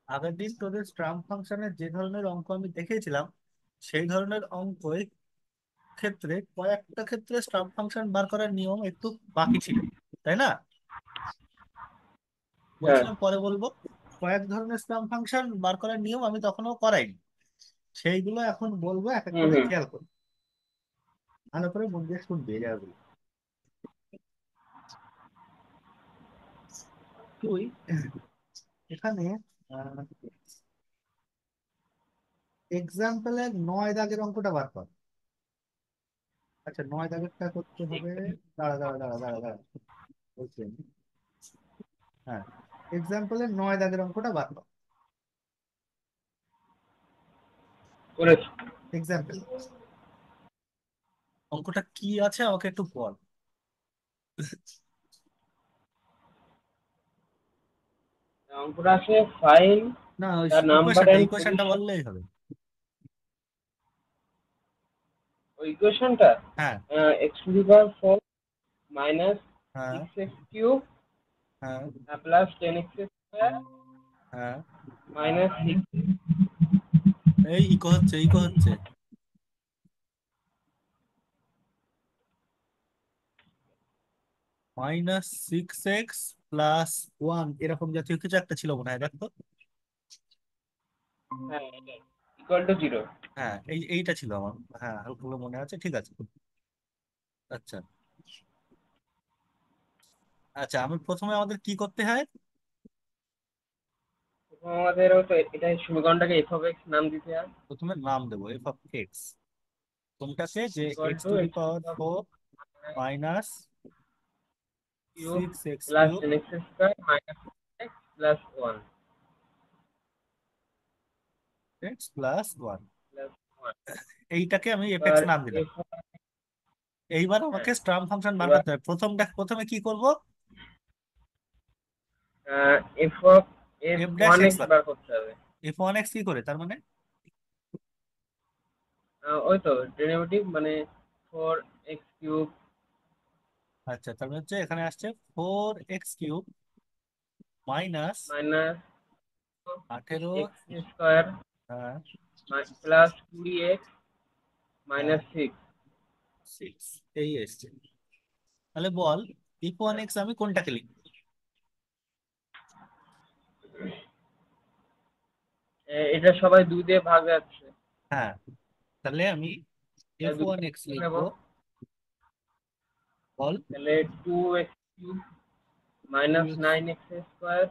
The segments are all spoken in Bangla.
আগের দিন তোদের ট্রাম্প ফাংশনের যে ধরনের অঙ্ক আমি দেখেছিলাম, সেই ধরনের অঙ্কের ক্ষেত্রে কয়েকটা ক্ষেত্রে ট্রাম্প ফাংশন বার করার নিয়ম একটু বাকি ছিল, তাই না? হ্যাঁ। বলছিলাম পরে বলবো। কয়েক ধরনের ট্রাম্প ফাংশন বার করার নিয়ম আমি তখনও করাইনি, সেইগুলো এখন বলবো, এক এক হুম করে হুম। খেয়াল করো, ভালো করে মন দিয়ে শুনবে এই জায়গাগুলো। তুই এখানে এক্সাম্পলের 9 দাগের অঙ্কটা বার কর। আচ্ছা, 9 দাগেরটা করতে ঠিক হবে। আছে। দাঁড়া দাঁড়া দাঁড়া দাঁড়া দাঁড়া, বলছি আমি। হ্যাঁ, এক্সাম্পলের 9 দাগের অঙ্কটা বার কর। করেছি। এক্সাম্পল অঙ্কটা কি আছে আমাকে একটু বল। অঙ্কটা আছে ফাইল না, ওই the number ইকুয়েশনটা and ইকুয়েশনটা position। বললেই হবে। ওই ইকুয়েশনটা হ্যাঁ x to the power four minus হ্যাঁ সিক্স এক্স কিউব হ্যাঁ প্লাস টেন এক্স স্কোয়ার হ্যাঁ। Minus six. এই ইকো হচ্ছে, ইকো হচ্ছে। -6x+1 এরকম জাতীয় কিছু একটা ছিল মনে হয়, দেখো। হ্যাঁ, ইকুয়াল টু জিরো। হ্যাঁ, এইটা ছিল আমার। হ্যাঁ, হালকা করে মনে আছে, ঠিক আছে। আচ্ছা আচ্ছা, আমি প্রথমে আমাদের কি করতে হয়? আমাদের তো এটা সমীকরণটাকে এফ অফ এক্স নাম দিতে হয়। প্রথমে নাম দেবো f(x), কোনটাকে, যে equal x to to the x power four minus cube six x plus cube ten x square minus x plus one x plus one. Plus one. এইটাকে আমি এবার এফ(x) নাম দিলাম। এফ। এইবার হ্যাঁ। আমাকে স্টার্ম ফাংশন বার এবার করতে হবে। প্রথমে কি করব? F of f f dash one x x bar. বার করতে হবে। f(1x) কি করে, তার মানে? ওই তো ডেরিভেটিভ মানে ফোর এক্স কিউব আচ্ছা, তার মানে হচ্ছে এখানে আসছে 4x³ minus minus 18। X square হ্যাঁ প্লাস কুড়ি এক্স হ্যাঁ, মাইনাস সিক্স। 6, এই এসছে। তাহলে বল, f(1x) আমি কোনটাকে লিখব? এটা সবাই দুই দিয়ে ভাগ যাচ্ছে। হ্যাঁ, তাহলে আমি তাহলে দুই f(1x) দিয়ে নেবো। লিখবো। বল। তাহলে two x cube minus nine x square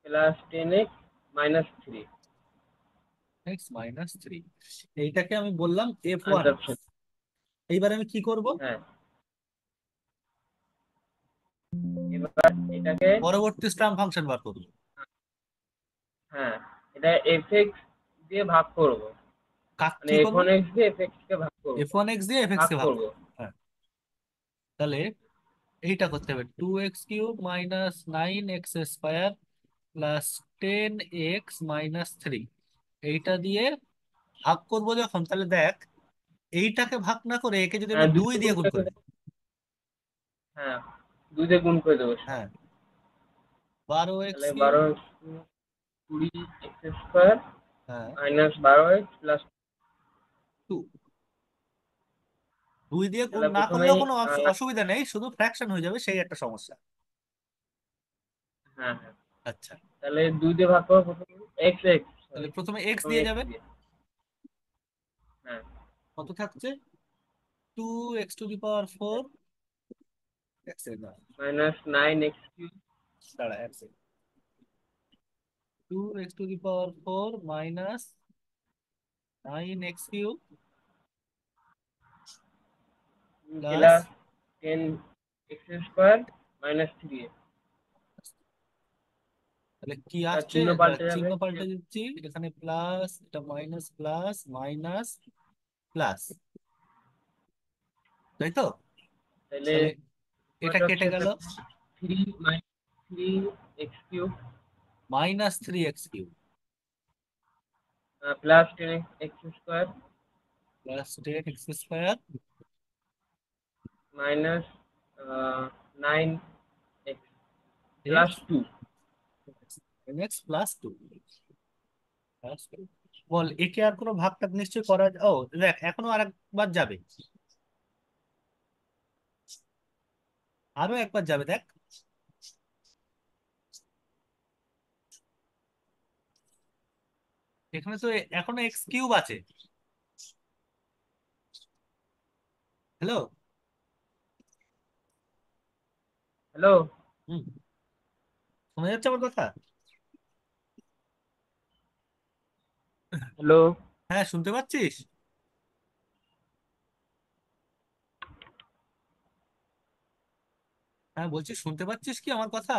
plus ten x minus three. 2x - 3, এইটাকে আমি বললাম f(1x). আনসার। এইবার আমি কি করব? হ্যাঁ। এবার এটাকে পরবর্তী স্টার্ম ফাংশন বার করব। হ্যাঁ এটা এফ এক্স দিয়ে ভাগ করব। মানে কি এফ করব? ওয়ান এক্স দিয়ে এফ এক্স কে ভাগ করব। f(1x) দিয়ে f(x) ভাগ কে ভাগ করব। করব। হ্যাঁ, তাহলে এইটা করতে হবে 2x³ minus 9x² plus 10x - 3। এইটা দিয়ে ভাগ করবো যখন, তাহলে দেখ, এইটাকে ভাগ না করে একে যদি হ্যাঁ আমি দুই 2 দিয়ে দিয়ে গুণ গুণ করে করে দেবো। দিই। হ্যাঁ দুই দিয়ে গুণ করে দেবো সব। হ্যাঁ, বারো এক্স তাহলে কিউব বারো এক্স কুড়ি এক্স স্কোয়ার হ্যাঁ মাইনাস বারো এক্স প্লাস। 2। 2 দিয়ে গুণ তাহলে না প্রথমেই করলেও কোনো অসুবিধা নেই, শুধু ফ্র্যাকশন হয়ে যাবে, সেই একটা সমস্যা। হ্যাঁ হ্যাঁ। আচ্ছা, তাহলে দুই দিয়ে ভাগ করবো প্রথমে এক্স এক্স তাহলে সরি প্রথমে এক্স প্রথমে দিয়ে এক্স যাবে। দিয়ে। হ্যাঁ কত থাকছে? 2x⁴। এক সেকেন্ড দাঁড়া, মাইনাস নাইন এক্স কিউব দাঁড়া এক second. 2x⁴ minus 9x³ plus, plus ten x square minus three. তাহলে কি তার আসছে? চিহ্ন দাঁড়া, পাল্টে যাবে। চিহ্ন পাল্টে দিচ্ছি। এখানে প্লাস, এটা মাইনাস, প্লাস মাইনাস প্লাস, তাই তো? তাহলে তাহলে এটা পয়েন্ট কেটে হচ্ছে গেল। Three minus three x cube -3x³ plus ten x square plus 10x² minus nine x plus x two. X plus two. বল একে আর কোনো ভাগ টাগ নিশ্চয় করা ও দেখ এখনো আর একবার যাবে, আরো একবার যাবে দেখ। এখানে তো এখনো এক্স কিউব আছে। হ্যালো। হ্যালো। হুম, শোনা যাচ্ছে আমার কথা? হ্যালো। হ্যাঁ, শুনতে পাচ্ছিস? হ্যাঁ বলছি, শুনতে পাচ্ছিস কি আমার কথা?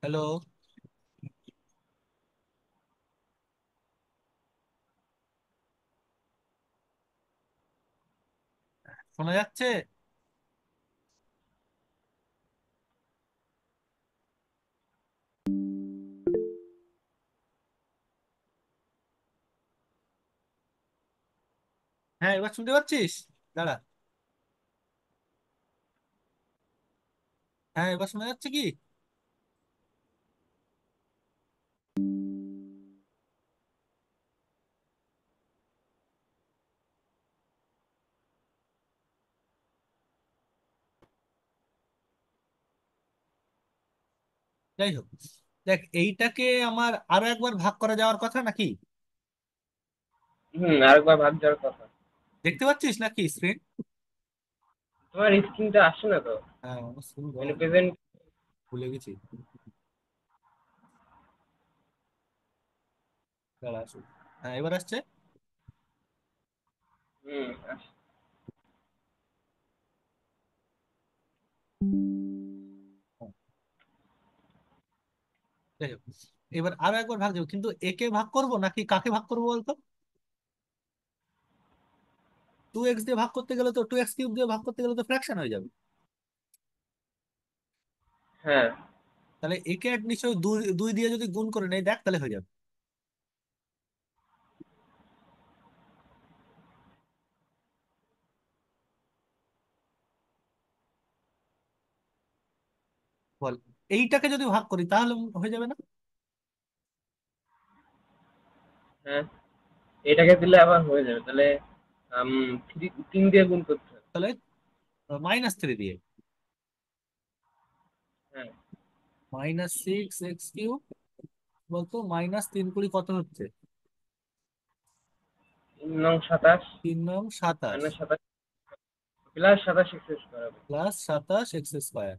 হ্যালো। শোনা যাচ্ছে? হ্যাঁ, এবার শুনতে পাচ্ছিস? দাঁড়া। হ্যাঁ, এবার শোনা যাচ্ছে কি? যাই হোক, দেখ এইটাকে আমার আরো একবার ভাগ করা যাওয়ার কথা নাকি? আরেকবার ভাগ যাওয়ার কথা। দেখতে পাচ্ছিস নাকি স্ক্রিন? তোমার স্ক্রিনটা আসছে না তো। হ্যাঁ, আমার screen মানে বন্ধ। প্রেজেন্ট। ভুলে গেছি। দাঁড়া আসুক। হ্যাঁ, এবার আসছে। আসছে। হ্যাঁ, যাই হোক, এবার আরো একবার ভাগ দেবো, কিন্তু একে ভাগ করব নাকি কাকে ভাগ করবো বলতো? 2x দিয়ে ভাগ করতে গেলে তো, 2x কিউব দিয়ে ভাগ করতে গেলে তো ফ্র্যাকশন হয়ে যাবে। হ্যাঁ। তাহলে একে নিশ্চয়ই দুই দুই দিয়ে যদি গুণ করে নেই দেখ, তাহলে হয়ে যাবে। বল এইটাকে যদি ভাগ করি তাহলে হয়ে যাবে না? হ্যাঁ, এটাকে দিলে আবার হয়ে যাবে তাহলে। থ্রি, 3 দিয়ে গুণ করতে হবে। তাহলে -3 দিয়ে। হ্যাঁ। -6x cube. বলতো -3 × 3 কত হচ্ছে? 3 নং 27, 3 × 27 -27 প্লাস 27 এক্স স্কোয়ার হবে। Plus 27x²,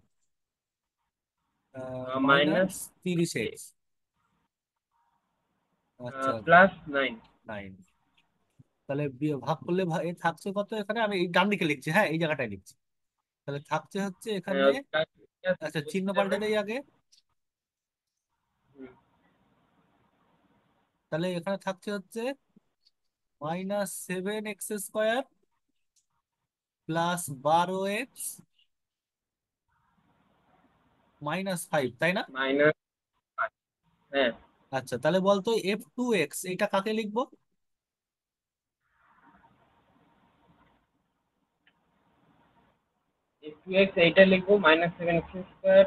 minus -30x। আচ্ছা, প্লাস 9। 9। তাহলে ভাগ করলে এ থাকছে কত এখানে, আমি এই ডান দিকে লিখছি, হ্যাঁ এই জায়গাটায় লিখছি। তাহলে থাকছে হচ্ছে এখানে। আচ্ছা, চিহ্ন পাল্টে দেই আগে। তাহলে এখানে থাকছে হচ্ছে -7x² +12x -5, তাই না? মাইনাস। হ্যাঁ। আচ্ছা, তাহলে বলতো f2x এটা কাকে লিখবো? টু এক্স এইটা লিখবো -7 এক্স স্কোয়ার।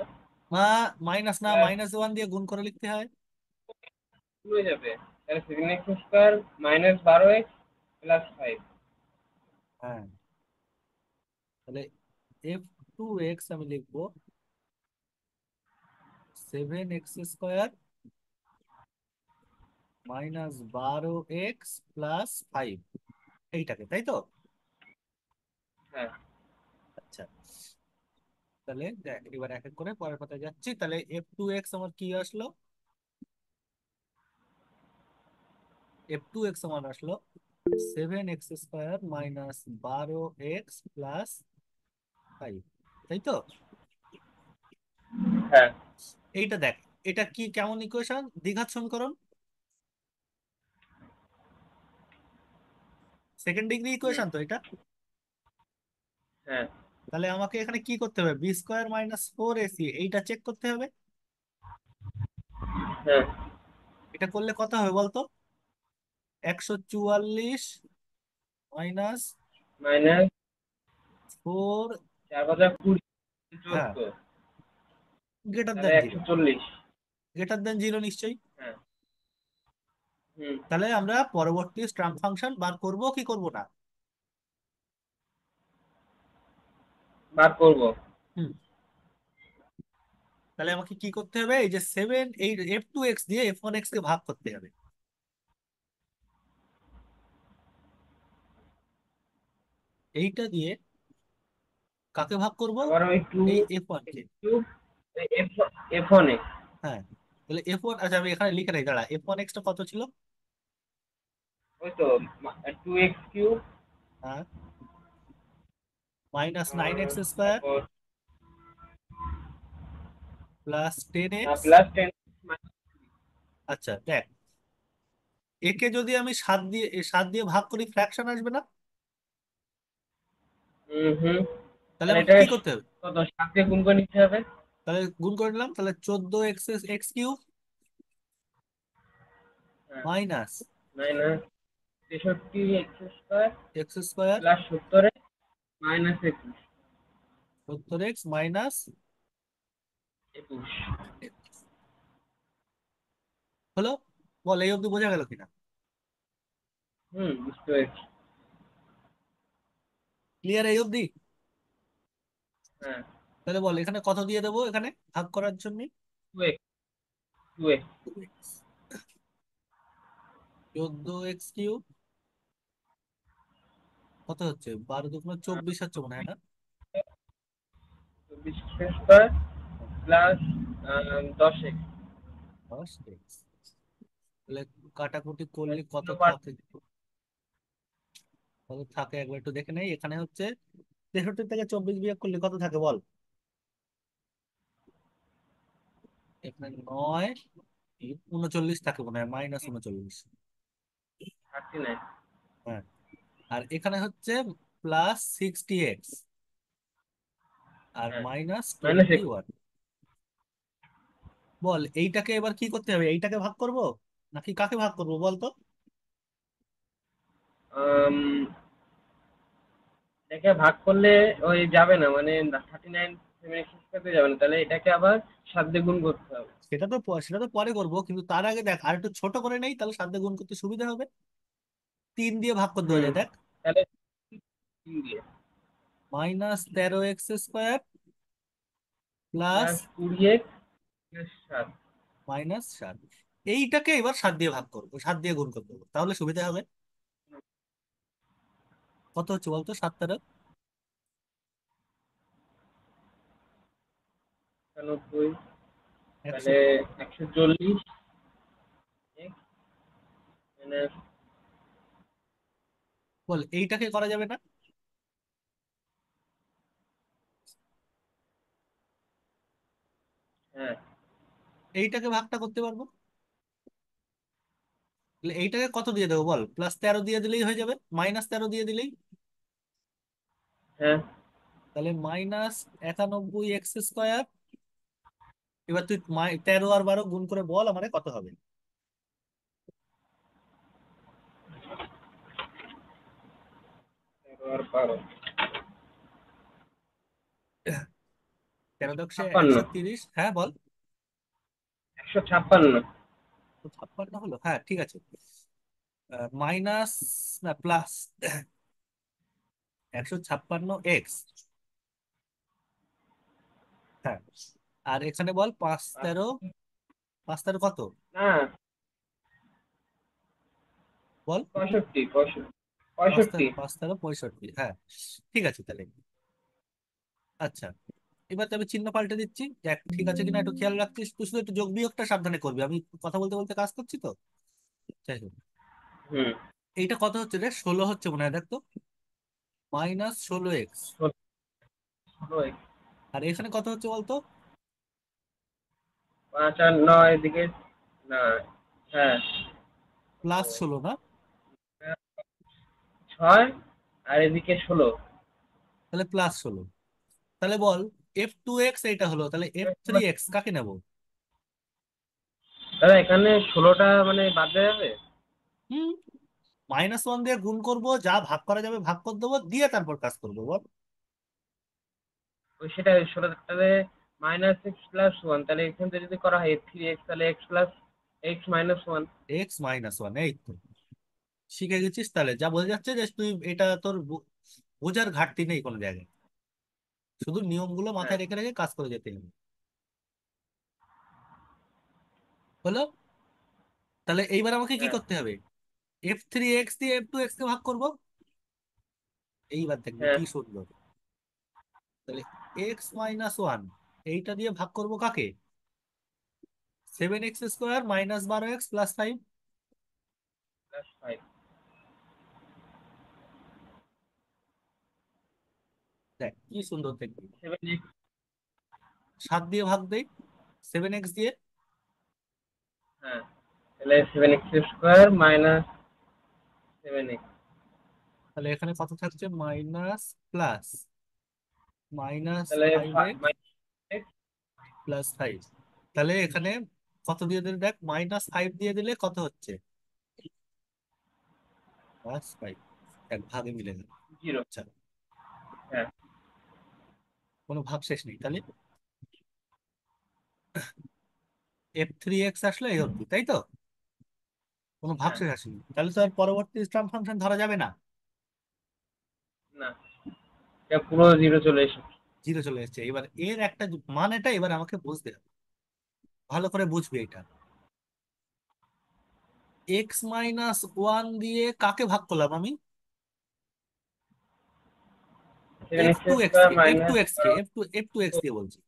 না, মাইনাস না, প্লাস -1 দিয়ে গুণ করে লিখতে হয়। হয়ে যাবে, তাহলে 7 এক্স স্কোয়ার -12 এক্স প্লাস 5। হ্যাঁ, তাহলে f2x আমি লিখবো 7x² -12x + 5, এইটাকে, তাই তো? হ্যাঁ। আচ্ছা, তাহলে দেখ এবার এক এক করে পরের পাতায় যাচ্ছি। তাহলে f2x আমার কি আসলো? f2x আমার আসলো 7x² -12x + 5, তাই তো? হ্যাঁ। এইটা দেখ, এটা কি কেমন ইকুয়েশন, দ্বিঘাত সমীকরণ, সেকেন্ড ডিগ্রি হুম। ইকুয়েশন তো এটা। হ্যাঁ। তাহলে আমাকে এখানে কি করতে হবে, b² - 4ac এইটা চেক করতে হবে। হ্যাঁ। এটা করলে কত হবে বলতো? 144 মাইনাস -4। 4 × 20 হ্যাঁ, 14। গ্রেটার তাহলে দেন জিরো। 140। গ্রেটার দেন জিরো নিশ্চয়ই। হ্যাঁ। হুম। তাহলে আমরা পরবর্তী স্ট্রাম ফাংশন বার করব কি করব না? বার করবো। হুম। তাহলে আমাকে কি করতে হবে, এই যে সেভেন এই F2x দিয়ে F1x কে ভাগ করতে হবে। এইটা দিয়ে কাকে ভাগ করব? আবার ওই টু এই F1 কে। Cube f f one x. হ্যাঁ। তাহলে F1, আচ্ছা আমি এখানে লিখে রাখি, দাঁড়া, F1x টা কত ছিল? ওই তো 2x কিউব। হ্যাঁ, -9x² তারপর +10x। +10। আচ্ছা দেখ, একে যদি আমি 7 দিয়ে ভাগ করি ফ্র্যাকশন আসবে না? হুম হুম। তাহলে তাহলে আমাকে এটা কি করতে হবে? কত 7 দিয়ে গুণ করে নিতে হবে। তাহলে গুণ করে নিলাম, তাহলে 14x³ হ্যাঁ। Minus minus 63x² x² plus 70 minus 21। 70x minus 21। হলো। বল এই অবধি বোঝা গেল কিনা? হুম, বুঝতে পেরেছি। ক্লিয়ার এই অবধি? হ্যাঁ। তাহলে বল এখানে কত দিয়ে দেবো এখানে ভাগ করার জন্য? 2x। 2x। 14x³ কত হচ্ছে, 12×2 = 24 হচ্ছে মনে হয় না? 24 প্লাস 10x। 10x। তাহলে কাটাকুটি করলে কত শূন্য পার। থাকে? কত থাকে একবার একটু দেখে নেই, এখানে হচ্ছে 63 থেকে 24 বিয়োগ করলে কত থাকে বল? এখানে 9, 39 থাকে মনে হয়, -39। 39। হ্যাঁ। আর এখানে হচ্ছে +60x আর হ্যাঁ, মাইনাস -21। বল এইটাকে এবার কি করতে হবে, এইটাকে ভাগ করব নাকি কাকে ভাগ করব বল তো? এটাকে ভাগ করলে ওই যাবে না, মানে 39 7 যাবে না, তাহলে এটাকে আবার 7 দিয়ে গুণ করতে হবে। সেটা তো পরে করব, কিন্তু তার আগে দেখ আর একটু ছোট করে নেই, তাহলে 7 দিয়ে গুণ করতে সুবিধা হবে। 3 দিয়ে ভাগ করে দেওয়া হুম। যায় দেখ। তাহলে 3 দিয়ে -13x² plus plus 20x plus 7। -7। এইটাকে এবার 7 দিয়ে ভাগ করবো, 7 দিয়ে গুণ করতে হবে, তাহলে সুবিধা হবে। কত হচ্ছে বলতো, 7 × 95। একশো। তাহলে 140 এক্স মাইনাস। বল এইটাকে করা যাবে না? হ্যাঁ। এইটাকে ভাগটা করতে পারবো। তাহলে এইটাকে কত দিয়ে দেবো বল, +13 দিয়ে দিলেই হয়ে যাবে, -13 দিয়ে দিলেই। হ্যাঁ। তাহলে -91x²। এবার তুই 13 আর 12 গুণ করে বল আমারে কত হবে। 13 আর 12। 13×, 56। 130, হ্যাঁ বল। 156। তো 56 হলো, হ্যাঁ ঠিক আছে। মাইনাস, না প্লাস 156x। হ্যাঁ। আর এখানে বল 5×13, 5×13 কত না, বল? 65। 65। পাঁচ তেরো 65। 65, হ্যাঁ। ঠিক আছে তাহলে। আচ্ছা, এবার তো আমি চিহ্ন পাল্টে দিচ্ছি, দেখ ঠিক আছে কিনা একটু খেয়াল রাখছিস, তুই শুধু একটু যোগ বিয়োগটা সাবধানে করবি, আমি কথা বলতে বলতে কাজ করছি তো। যাই হোক, হুম। এইটা কত হচ্ছে রে, 16 হচ্ছে মনে হয়, দেখ তো। -16x। 16x। আর এখানে কত হচ্ছে বলতো? 5 আর 9 এদিকে। না। হ্যাঁ। +16 না? 6 আর এদিকে 16। তাহলে +16। তাহলে বল F2x এইটা হলো, তাহলে F3x কাকে নেব? দাদা এখানে 16টা মানে বাদ দেওয়া যাবে। হুম, -1 দিয়ে গুণ করব, যা ভাগ করা যাবে ভাগ করে দেবো, দিয়ে তারপর কাজ করবো বল। ওই সেটাই 16টাতে -x+1, তাহলে এখান থেকে যদি করা হয় f3x, তাহলে x+x-1। x-1, এই তো শিখে গেছিস। তাহলে যা বোঝা যাচ্ছে যে তুই এটা তোর বোঝার ঘাটতি নেই কোনো জায়গায়, শুধু নিয়মগুলো হ্যাঁ, মাথায় রেখে রেখে কাজ করে যেতে হবে। হলো? তাহলে এইবার আমাকে কি হ্যাঁ, করতে হবে? f3x দিয়ে f2x কে ভাগ করব। এইবার দেখবি হ্যাঁ, কি সুন্দর। তাহলে x-1 এইটা দিয়ে ভাগ করব কাকে? 7x² -12x + 5। +5। দেখ কি সুন্দর দেখবি। 7x। 7 দিয়ে ভাগ দেই 7x দিয়ে। হ্যাঁ, তাহলে 7x² -7x। তাহলে এখানে কত থাকছে? মাইনাস প্লাস তাহলে -5x -x। +5। তাহলে এখানে কত দিয়ে দিলে দেখ, -5 দিয়ে দিলে কত হচ্ছে? +5। এক ভাগে মিলে গেল। 0। আচ্ছা, হ্যাঁ, কোনো ভাগ শেষ নেই তাহলে। f3x আসলে এই অবধি, তাই তো? কোনো ভাগ হ্যাঁ, শেষ আসেনি, তাহলে তো আর পরবর্তী স্টাম্প ফাংশন ধরা যাবে না। না, এটা পুরো 0 চলে এসেছে। 0 চলে এসেছে। এবার এর একটা মানেটা এবার আমাকে বুঝতে হবে, ভালো করে বুঝবি এটা। x-1 দিয়ে কাকে ভাগ করলাম আমি? Seven f x two x square কে এফ টু মাইনাস এক্স কে এফ টু এক্স কে বলছি।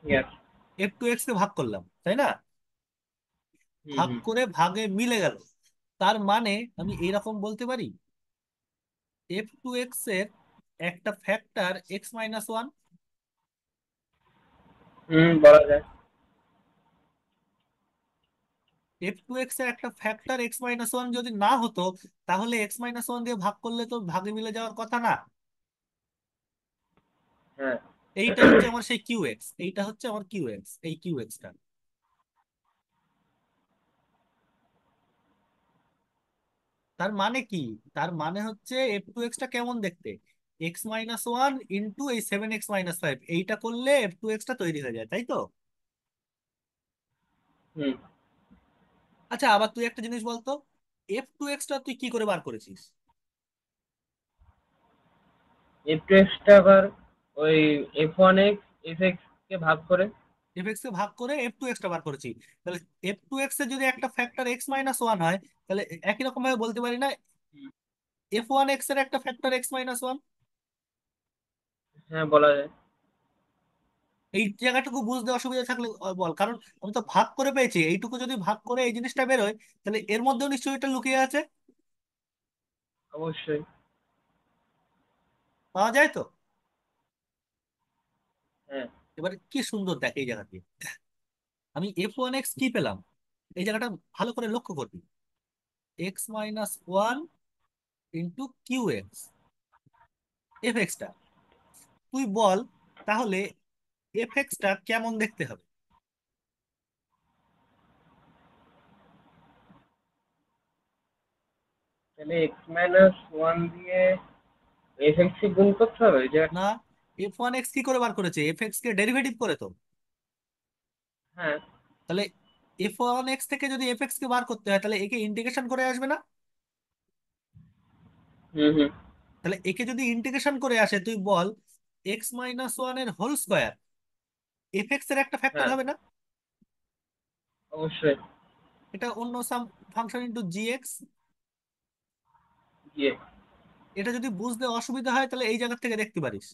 ঠিক আছে। f2x কে ভাগ করলাম, তাই না? হুম, ভাগ হুম। করে ভাগে মিলে গেল। তার মানে আমি এইরকম বলতে পারি, f2x এর একটা ফ্যাক্টর x-1। হুম, বলা যায়। f2x এর একটা ফ্যাক্টর x-1 যদি না হতো, তাহলে x-1 দিয়ে ভাগ করলে তো ভাগে মিলে যাওয়ার কথা না। হ্যাঁ। এইটা হচ্ছে আমার সেই কিউ এক্স, এইটা হচ্ছে আমার কিউ এক্স, এই কিউ এক্সটা। তার মানে কি? তার মানে হচ্ছে f2x টা কেমন দেখতে? x-1 ইন্টু এই 7x-5, এইটা করলে f2x টা তৈরি হয়ে যায়, তাই তো? হুম। আচ্ছা, আবার তুই একটা জিনিস বলতো, f2x টা তুই কি করে বার করেছিস? f2x টা আবার ওই f1x fx কে ভাগ করে। f(x) কে ভাগ করে f2x টা বার করেছি। তাহলে f2x এর যদি একটা ফ্যাক্টর x-1 হয়, তাহলে একই রকম ভাবে বলতে পারি না হুম। f1x এর একটা ফ্যাক্টর x-1? হ্যাঁ, বলা যায়। এই জায়গাটুকু বুঝতে অসুবিধা থাকলে বল, কারণ আমি তো ভাগ করে পেয়েছি, এইটুকু যদি ভাগ করে এই জিনিসটা বেরোয়, তাহলে এর মধ্যেও নিশ্চয়ই এটা লুকিয়ে আছে। অবশ্যই। পাওয়া যায় তো? হ্যাঁ। এবার কি সুন্দর দেখ এই জায়গাতে আমি f1x কি পেলাম। এই জায়গাটা ভালো করে লক্ষ্য করবি, x-1 ইন্টু কিউ এক্স, f(x)টা। তুই বল তাহলে f(x)টা কেমন দেখতে হবে? তাহলে x-1 দিয়ে fx কে গুণ করতে হবে যে। না, f1x কি করে বার করেছে? f(x) কে ডেরিভেটিভ করে তো। হ্যাঁ। তাহলে f1x থেকে যদি f(x) কে বার করতে হয়, তাহলে একে ইন্টিগ্রেশন করে আসবে না? হুম, হুম। তাহলে একে যদি ইন্টিগ্রেশন করে আসে, তুই বল x-1 এর হোল স্কোয়ার f(x) এর একটা ফ্যাক্টর হ্যাঁ, হবে না? অবশ্যই। এটা অন্য সাম ফাংশন ইন্টু জি এক্স। গিয়ে। এটা যদি বুঝতে অসুবিধা হয়, তাহলে এই জায়গা থেকে দেখতে পারিস,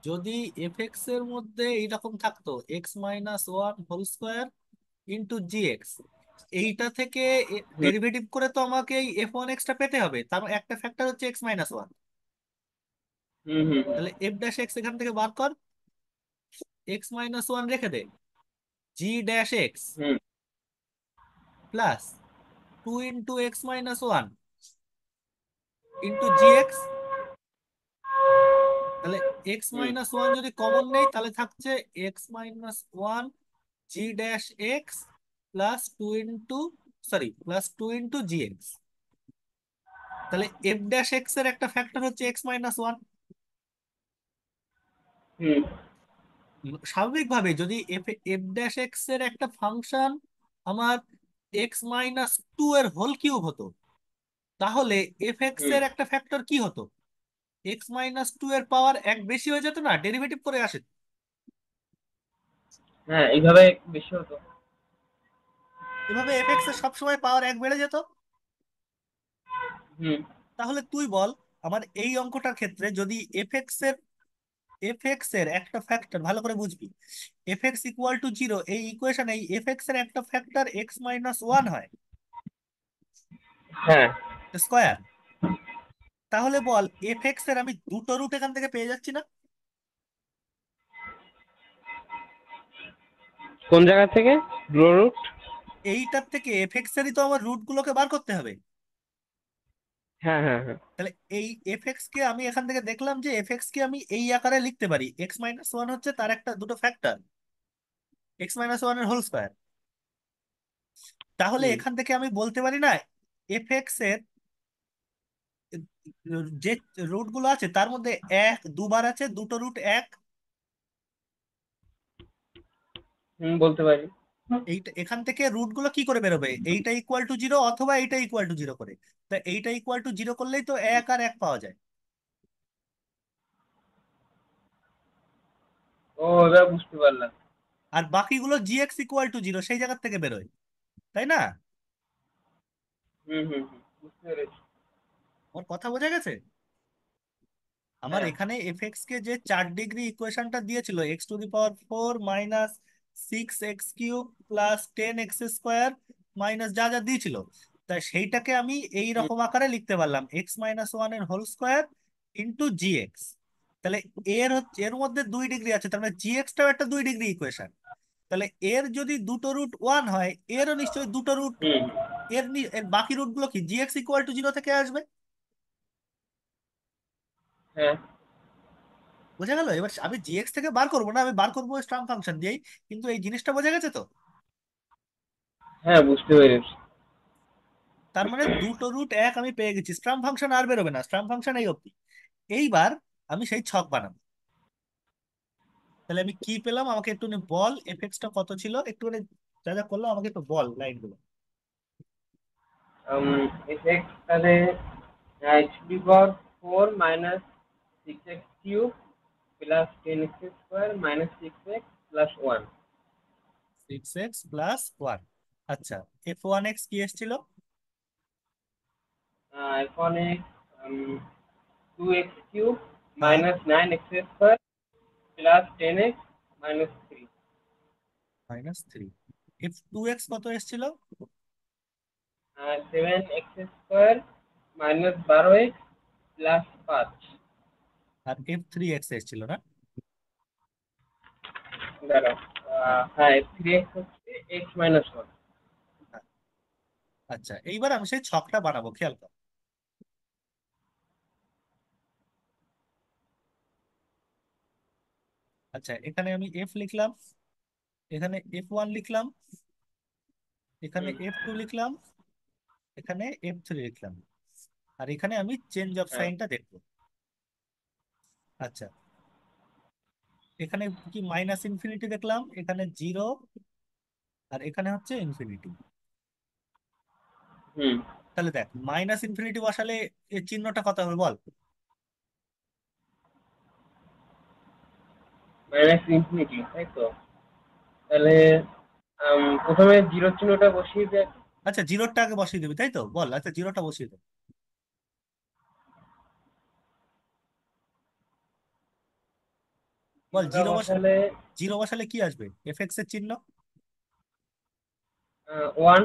যদি f(x) এর মধ্যে এইরকম থাকতো x-1 হোল স্কোয়ার ইন্টু জি এক্স, এইটা থেকে হুম, ডেরিভেটিভ করে তো আমাকে এই f1x টা পেতে হবে, তার একটা ফ্যাক্টর হচ্ছে x-1। হুম, হুম, হুম। তাহলে f'(x) এখান থেকে বার কর, x-1 রেখে দে, g'(x) হুম, প্লাস 2 × x-1 ইন্টু জি এক্স। তাহলে হুম। x-1 যদি কমন নেই, তাহলে থাকছে x-1 g'(x) প্লাস 2 তাহলে f'(x) এর একটা ফ্যাক্টর হচ্ছে x-1। হুম। স্বাভাবিকভাবে যদি এফ এফ ড্যাশ এক্স এর একটা ফাংশন আমার এক্স মাইনাস টু এর হোল কিউব হতো, তাহলে এফ এক্স হুম। এর একটা ফ্যাক্টর কি হতো? এক্স মাইনাস টু এর পাওয়ার এক বেশি হয়ে যেত না, ডেরিভেটিভ করে আসে। হ্যাঁ, এইভাবে বেশি হতো। এভাবে এফ এক্স এর সবসময় পাওয়ার এক বেড়ে যেত। হুম। তাহলে তুই বল, আমার এই অঙ্কটার ক্ষেত্রে যদি এফ এক্স এর একটা ফ্যাক্টর, ভালো করে বুঝবি, F x equal to zero, এই ইকুয়েশনে এই এফ এক্স এর একটা ফ্যাক্টর এক্স মাইনাস ওয়ান হয় হ্যাঁ। স্কোয়ার, তাহলে বল এফ এক্স এর আমি দুটো রুট এখান থেকে পেয়ে যাচ্ছি না? কোন জায়গা থেকে? ব্লো রুট? এইটার থেকে এফ এক্স এরই তো আমার রুট গুলোকে বার করতে হবে। হ্যাঁ, হ্যাঁ, হ্যাঁ। তাহলে এই এফ এক্স কে আমি এখান থেকে দেখলাম যে এফ এক্স কে আমি এই আকারে লিখতে পারি, এক্স মাইনাস ওয়ান হচ্ছে তার একটা দুটো ফ্যাক্টর, এক্স মাইনাস ওয়ান এর হোল স্কোয়ার। তাহলে হুম। এখান থেকে আমি বলতে পারি না এফ এক্স এর যে রুট গুলো আছে তার মধ্যে এক দুবার আছে, দুটো রুট এক। হুম, বলতে পারি। এইটা এখান থেকে রুট গুলো কি করে বেরোবে, এইটা ইকুয়াল টু জিরো অথবা এইটা ইকুয়াল টু জিরো করে। তা এইটা ইকুয়াল টু জিরো করলেই তো এক আর এক পাওয়া যায়। ও, এবার বুঝতে পারলাম। আর বাকিগুলো জি এক্স ইকুয়াল টু জিরো সেই জায়গা থেকে বেরোয়, তাই না? হুম, হুম, হুম, বুঝতে পেরেছি। ওর কথা বোঝা গেছে? আমার হ্যাঁ। এখানে এফ এক্স কে যে 4 ডিগ্রি ইকুয়েশনটা দিয়েছিল, x to the power four minus six x cube plus ten x square minus যা যা দিয়েছিল, তাই সেইটাকে আমি এই হুম, রকম আকারে লিখতে পারলাম এক্স মাইনাস ওয়ান এর হোল স্কোয়ার ইন্টু জি এক্স। তাহলে এর মধ্যে 2 ডিগ্রি আছে, তার মানে জি এক্সটাও একটা 2 ডিগ্রি ইকুয়েশন। তাহলে এর যদি দুটো রুট ওয়ান হয়, এরও নিশ্চয়ই দুটো রুট, হুম। এর বাকি রুট গুলো কি জি এক্স ইকুয়াল টু জিরো থেকে আসবে। হ্যাঁ, বোঝা গেল? এবার আমি জিএক্স থেকে বার করবো না, আমি বার করবো স্টার্ম ফাংশন দিয়েই। কিন্তু এই জিনিসটা বোঝা গেছে তো? হ্যাঁ, বুঝতে পেরেছি। তার মানে দুটো রুট এক আমি পেয়ে গেছি, স্টার্ম ফাংশন আর বেরোবে না, স্টার্ম ফাংশন এই অবধি। এইবার আমি সেই ছক বানাবো। তাহলে আমি কি পেলাম, আমাকে একটু বল এফ এক্স টা কত ছিল, একটু যা যা করলাম আমাকে একটু বল লাইনগুলো। এফএক্স তাহলে x to the power four minus six x cube plus ten x square minus six x plus one. Six x plus one. আচ্ছা, এফ ওয়ান এক্স কি এসেছিল? এখানে টু এক্স কিউব হ্যাঁ, minus nine x square plus ten x minus three. Minus three. F two x কত এসেছিল? সেভেন এক্স স্কোয়ার মাইনাস বারো এক্স প্লাস পাঁচ। আর এফ থ্রি এক্স এসেছিল না? দাঁড়াও। হ্যাঁ, হ্যাঁ, থ্রি এক্স হচ্ছে এক্স মাইনাস ওয়ান। হ্যাঁ। আচ্ছা, এইবার আমি সেই ছকটা বানাবো, খেয়াল কর। আচ্ছা, এখানে আমি এফ লিখলাম, এখানে এফ ওয়ান লিখলাম, এখানে হুম। এফ টু লিখলাম, এখানে এফ থ্রি লিখলাম, আর এখানে আমি চেঞ্জ অফ হ্যাঁ। সাইনটা দেখবো। আচ্ছা, এখানে কি মাইনাস ইনফিনিটি দেখলাম, এখানে জিরো, আর এখানে হচ্ছে ইনফিনিটি। হুম। তাহলে দেখ মাইনাস ইনফিনিটি বসালে এর চিহ্নটা কত হবে বল? মাইনাস ইনফিনিটি, তাই তো? তাহলে প্রথমে জিরো চিহ্নটা বসিয়ে দেয়। আচ্ছা, জিরোটা আগে বসিয়ে দিবি তাই তো, বল, আচ্ছা জিরোটা বসিয়ে দেব। বল জিরোটা জিরো বসা, বসালে জিরো বসালে কি আসবে, এফ এক্স এর চিহ্ন? ওয়ান,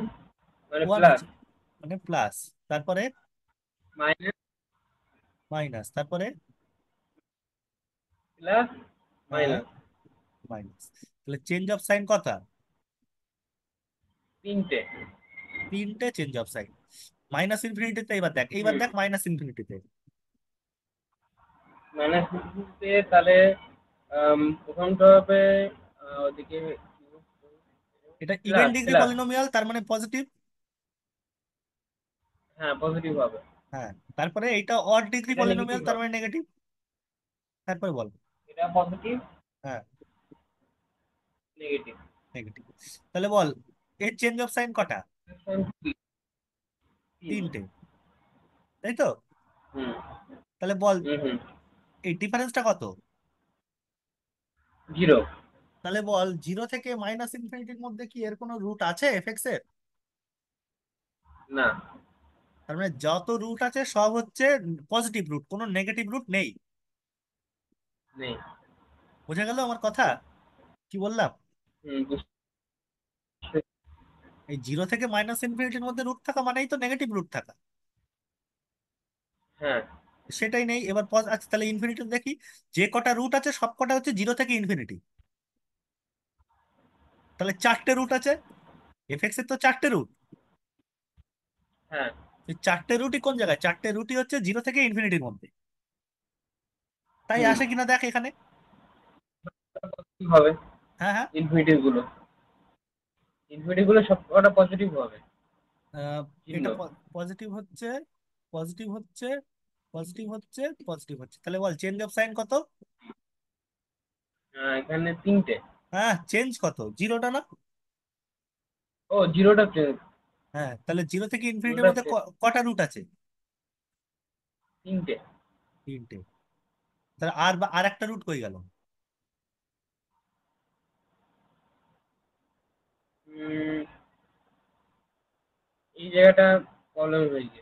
মানে ওয়ান প্লাস। আছে, মানে প্লাস, তারপরে মাইনাস, মাইনাস, তারপরে প্লাস, হ্যাঁ মাইনাস। মাইনাস। তাহলে চেঞ্জ অফ সাইন কথা, তিনটে। তিনটে চেঞ্জ অফ সাইন। মাইনাস ইনফিনিটিতে এবার দেখ, এইবার হুম। দেখ মাইনাস ইনফিনিটিতে। মাইনাস ইনফিনিটিতে তাহলে প্রথমটা হবে ওদিকে এটা even plus degree plus. Polynomial, তার মানে পজিটিভ। হ্যাঁ, পজিটিভ হবে। হ্যাঁ, তারপরে এইটা অড ডিগ্রি এটা নেগেটিভ পলিনোমিয়াল, তার হবে। মানে নেগেটিভ। তারপরে বল। এটা পজিটিভ, হ্যাঁ, নেগেটিভ। নেগেটিভ। তাহলে বল এর চেঞ্জ অফ সাইন কটা? 3। তিনটে, তাই তো? হুম তাহলে বল হুম হুম। এই ডিফারেন্সটা কত? 0। তাহলে বল জিরো থেকে মাইনাস ইনফিনিটির মধ্যে কি এর কোনো রুট আছে এফএক্স এর? না, তার মানে যত রুট আছে সব হচ্ছে পজিটিভ রুট, কোনো নেগেটিভ রুট নেই। নেই। বোঝা গেল আমার কথা কি বললাম? বুঝতে। এই জিরো থেকে মাইনাস ইনফিনিটির মধ্যে রুট থাকা মানেই তো নেগেটিভ রুট থাকা। হ্যাঁ। সেটাই নেই এবার আচ্ছা তাহলে ইনফিনিটি দেখি, যে কটা রুট আছে সব কটা হচ্ছে জিরো থেকে ইনফিনিটি। তাহলে চারটে রুট আছে, এফএক্স এর তো চারটে রুট। হ্যাঁ। এই চারটে রুটই কোন জায়গায়? চারটে রুটই হচ্ছে জিরো থেকে ইনফিনিটির মধ্যে। তাই হুম। আসে কিনা দেখ এখানে। কি হবে? হ্যাঁ, হ্যাঁ। ইনফিনিটি গুলো, সব কটা পজিটিভ হবে আহ, চিহ্ন। এটা পজিটিভ হচ্ছে, পজিটিভ হচ্ছে, পজিটিভ হচ্ছে, পজিটিভ হচ্ছে। তাহলে বল চেঞ্জ অফ সাইন কত? এখানে 3টে। হ্যাঁ, চেঞ্জ কত? জিরোটা না? ও, জিরোটা। হ্যাঁ, তাহলে জিরো থেকে ইনফিনিটির জিরোটা মধ্যে কটা রুট আছে? 3টে। তিনটে। তাহলে আর একটা রুট কই গেল? উম, এই জায়গাটা প্রবলেম হয়েছে।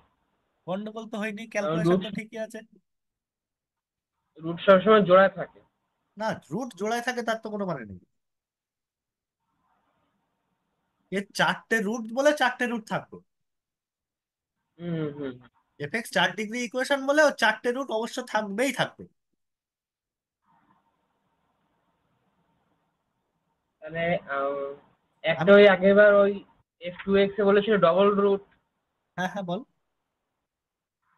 গন্ডগোল তো হয়নি, কারণ ক্যালকুলেশন রুট তো ঠিকই আছে। রুট সবসময় জোড়ায় থাকে। না, রুট জোড়ায় থাকে তার তো কোনো মানে নেই। এর চারটে রুট বলে চারটে রুট থাকবে। হুম হুম হুম। এফএক্স 4 ডিগ্রি ইকুয়েশন বলে ও চারটে রুট অবশ্য থাকবেই থাকবে। তাহলে একটা আমি, ওই আগেরবার ওই f2x এ বলেছিল ডবল রুট। হ্যাঁ, হ্যাঁ, বল।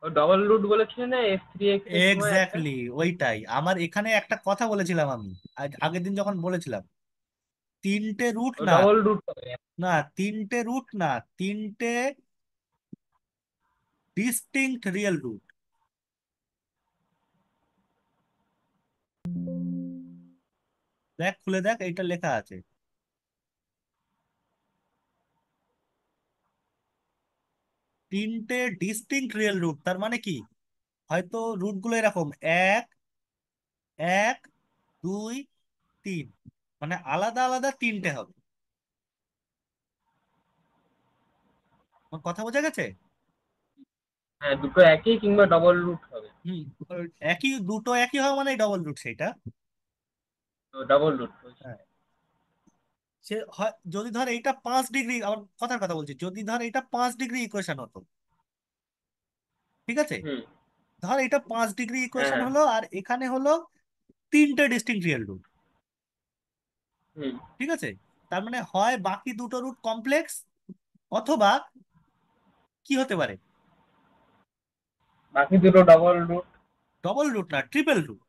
ও ডবল রুট বলেছিল না f3x এর সময় একটা। এক্স্যাক্টলি ওইটাই আমার এখানে একটা কথা বলেছিলাম আমি আগের দিন যখন বলেছিলাম, তিনটে রুট ও না, ডবল রুট হবে। না তিনটে রুট না, তিনটে ডিস্টিংক্ট রিয়েল রুট। দেখ খুলে দেখ এইটা লেখা আছে, তিনটে ডিস্টিংক্ট রিয়েল রুট। তার মানে কি, হয়তো রুট গুলো এরকম এক, এক, দুই, তিন, মানে আলাদা আলাদা তিনটে হবে। আমার কথা বোঝা গেছে? হ্যাঁ, দুটো একই কিংবা ডবল রুট হবে। হুম। একই দুটো একই হয় মানে ডবল রুট সেইটা। তো ডবল রুট বলছি। হ্যাঁ, সে হয় যদি ধর এইটা 5 ডিগ্রি, আমার কথার কথা বলছি, যদি ধর এটা 5 ডিগ্রি ইকুয়েশন হতো, ঠিক আছে? হুম। ধর এটা 5 ডিগ্রি হ্যাঁ ইকুয়েশন হ্যাঁ। হলো আর এখানে হলো তিনটে ডিস্টিংক্ট রিয়েল রুট, হুম। ঠিক আছে? তার মানে হয় বাকি দুটো রুট কমপ্লেক্স, অথবা কি হতে পারে, বাকি দুটো ডবল রুট। ডবল রুট না, ট্রিপল রুট।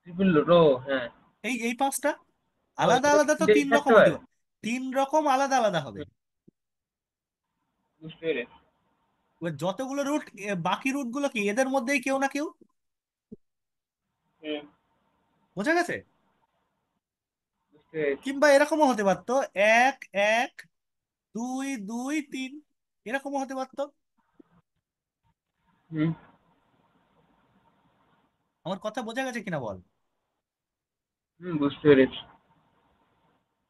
ট্রিপল রুট, ও হ্যাঁ। এই পাঁচটা ও, আলাদা এখানে আলাদা তো তিনটে তিন থাকতে রকম হতে পারে। পারে, তিন রকম আলাদা আলাদা হবে। হুম, বুঝতে পেরেছি। এবার যতগুলো রুট, বাকি রুট গুলো কি এদের মধ্যেই কেউ না কেউ। হুম, বোঝা গেছে? বুঝতে পেরেছি। কিংবা এরকমও হতে পারতো, এক, এক, দুই, দুই, তিন, এরকমও হতে পারতো। হুম আমার কথা বোঝা গেছে কিনা বল? হুম, বুঝতে পেরেছি।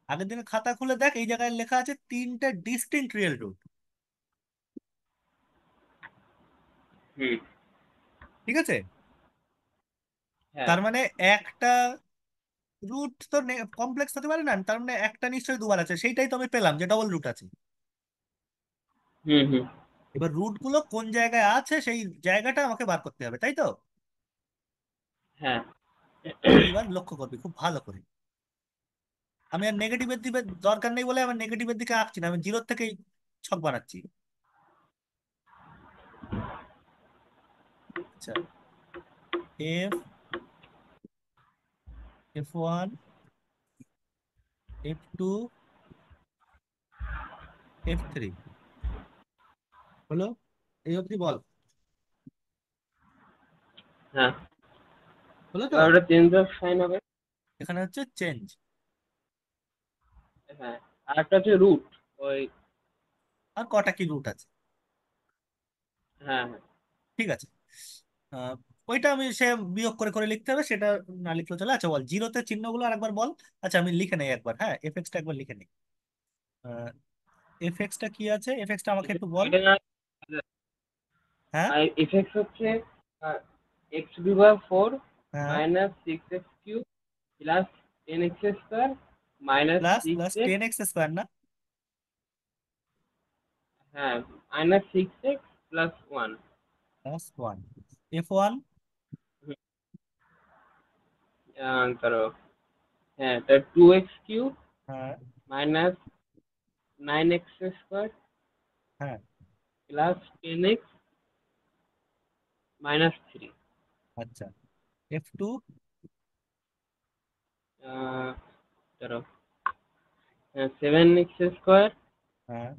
আগের দিনে খাতা খুলে দেখ, এই জায়গায় লেখা আছে তিনটে ডিস্টিংক্ট রিয়েল রুট, হুম। ঠিক আছে? হ্যাঁ। তার মানে একটা রুট তো কমপ্লেক্স হতে পারে না, তার মানে একটা নিশ্চয়ই দুবার আছে, সেইটাই তো আমি পেলাম যে ডবল রুট আছে। হুম হুম। এবার রুট গুলো কোন জায়গায় আছে সেই জায়গাটা আমাকে বার করতে হবে, তাই তো? হ্যাঁ। এইবার লক্ষ্য করবি খুব ভালো করে, আমি আর নেগেটিভের দিকে দরকার নেই বলে আমার নেগেটিভের দিকে আঁকছি না, আমি জিরোর থেকেই ছক বানাচ্ছি। আচ্ছা, এফ, F1, F2, F3 হলো, এই অবধি বল। হ্যাঁ। হলো তো? এবার ওটা চেঞ্জ অফ সাইন হবে। এখানে হচ্ছে চেঞ্জ। হ্যাঁ, আর একটা হচ্ছে রুট। ওই। আর কটা কি রুট আছে? হ্যাঁ হ্যাঁ। ঠিক আছে। আহ, ওইটা আমি সে বিয়োগ করে করে লিখতে হবে, সেটা না লিখলে চলে। আচ্ছা বল জিরোতে চিহ্নগুলো আর একবার বল। আচ্ছা আমি লিখে নেই একবার, হ্যাঁ এফএক্সটা একবার লিখে নেই। এফএক্সটা কি আছে, এফএক্সটা আমাকে একটু বল। এটা না, হ্যাঁ। ইফেক্ট হচ্ছে x⁴ হ্যাঁ। Minus 6x³ plus 10x² minus plus six plus x 10x² না? হ্যাঁ, minus 6x plus 1। Plus 1। F1। ধরো, হ্যাঁ, তা 2x³ হ্যাঁ। মাইনাস 9x² হ্যাঁ। Plus 10x minus 3। আচ্ছা। F2। ধরো, 7x² হ্যাঁ।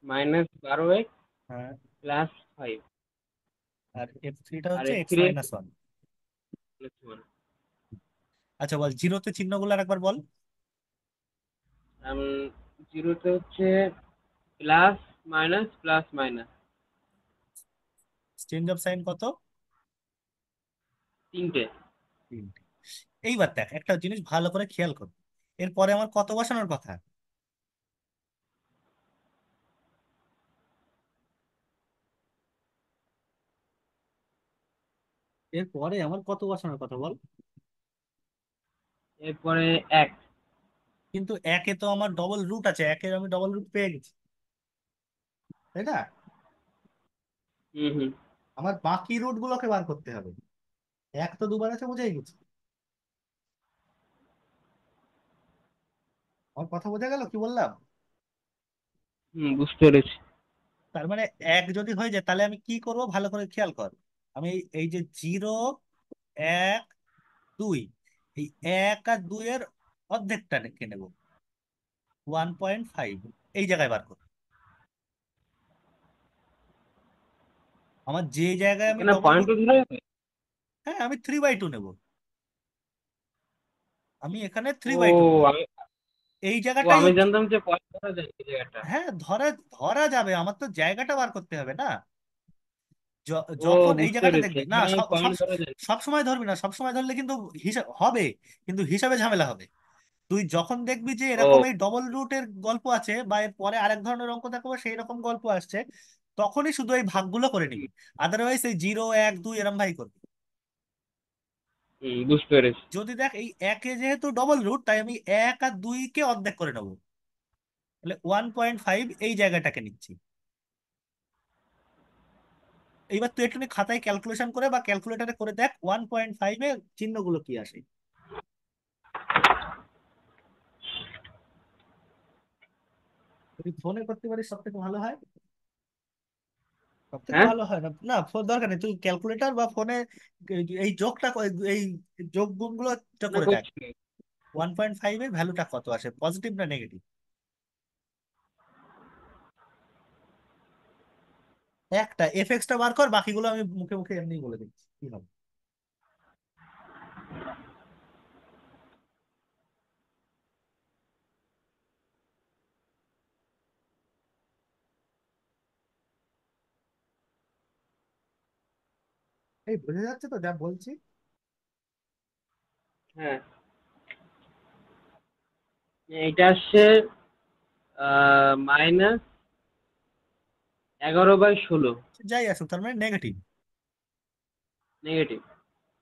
মাইনাস 12x হ্যাঁ। প্লাস 5। আর F3টা আর হচ্ছে x f3 minus one plus 1। আচ্ছা বল জিরোতে চিহ্নগুলো আর একবার বল। জিরোতে হচ্ছে plus minus plus minus change of sign কত? তিনটে। তিনটে। এইবার দেখ একটা জিনিস ভালো করে খেয়াল কর, এরপরে আমার কত বসানোর কথা? এরপরে আমার কত বসানোর কথা বল। এরপরে এক। কিন্তু একে তো আমার ডবল রুট আছে, একের আমি ডবল রুট পেয়ে গেছি, তাই না? হুম হুম। আমার বাকি রুট গুলোকে বার করতে হবে। এক তো দুবার আছে, বুঝেই গেছি। আমার কথা বোঝা গেল কি বললাম? হুম, বুঝতে পেরেছি। তার মানে এক যদি হয়ে যায় তাহলে আমি কি করব ভালো করে খেয়াল কর। আমি এই যে 0, 1, 2, এই 1 আর 2 এর অর্ধেকটা রেখে নেব, 1.5 এই জায়গায় বার করব। আমার যে জায়গায় আমি এখানে ডবল পয়েন্ট রুট, ধরে যাবে। হ্যাঁ আমি 3/2 নেব। আমি এখানে থ্রি ও বাই টু নেব। আমি এই ও জায়গাটাই আমি হচ্ছে, জানতাম যে পয়েন্ট ধরা যায় এই জায়গাটা। হ্যাঁ ধরা ধরা যাবে, আমার তো জায়গাটা বার করতে হবে না। ও, যখন এই বুঝতে জায়গাটা পেরেছি, দেখবি না, এখানে আমি সব সব পয়েন্ট ধরা যায়। সব সময় ধরবি না, সব সময় ধরলে কিন্তু হিসাব হবে, কিন্তু হিসাবে ঝামেলা হবে। তুই যখন দেখবি যে এরকম ও। এই ডবল রুটের গল্প আছে বা এর পরে আরেক ধরনের অঙ্ক দেখাবো সেই রকম গল্প আসছে, তখনই শুধু এই ভাগগুলো করে নিবি। আদারওয়াইজ এই 0, 1, 2 এরম ভাই করবি। হুম, বুঝতে পেরেছি। যদি দেখ এই একে যেহেতু ডবল রুট, তাই আমি 1 আর 2 কে অর্ধেক করে নেবো, তাহলে 1.5 এই জায়গাটাকে নিচ্ছি। এইবার তুই একটু খাতায় ক্যালকুলেশন করে বা ক্যালকুলেটারে করে দেখ 1.5 চিহ্নগুলো কি আসে। যদি ফোনে করতে পারিস সব থেকে ভালো হয়। সব থেকে হ্যাঁ, ভালো হয় না, না ফোন দরকার নেই, তুই ক্যালকুলেটর বা ফোনে এই যোগটা এই যোগ গুণগুলো মনে করে দেখ। করছি। 1.5 এর ভ্যালুটা কত আসে, পজিটিভ না নেগেটিভ? একটা এফএক্সটা বার কর, বাকিগুলো আমি মুখে মুখে এমনি বলে দিচ্ছি কি হবে। এই বোঝা যাচ্ছে তো যা বলছি? হ্যাঁ, এটা আসছে মাইনাস 11/16। যাই আসুক, তার মানে নেগেটিভ। নেগেটিভ।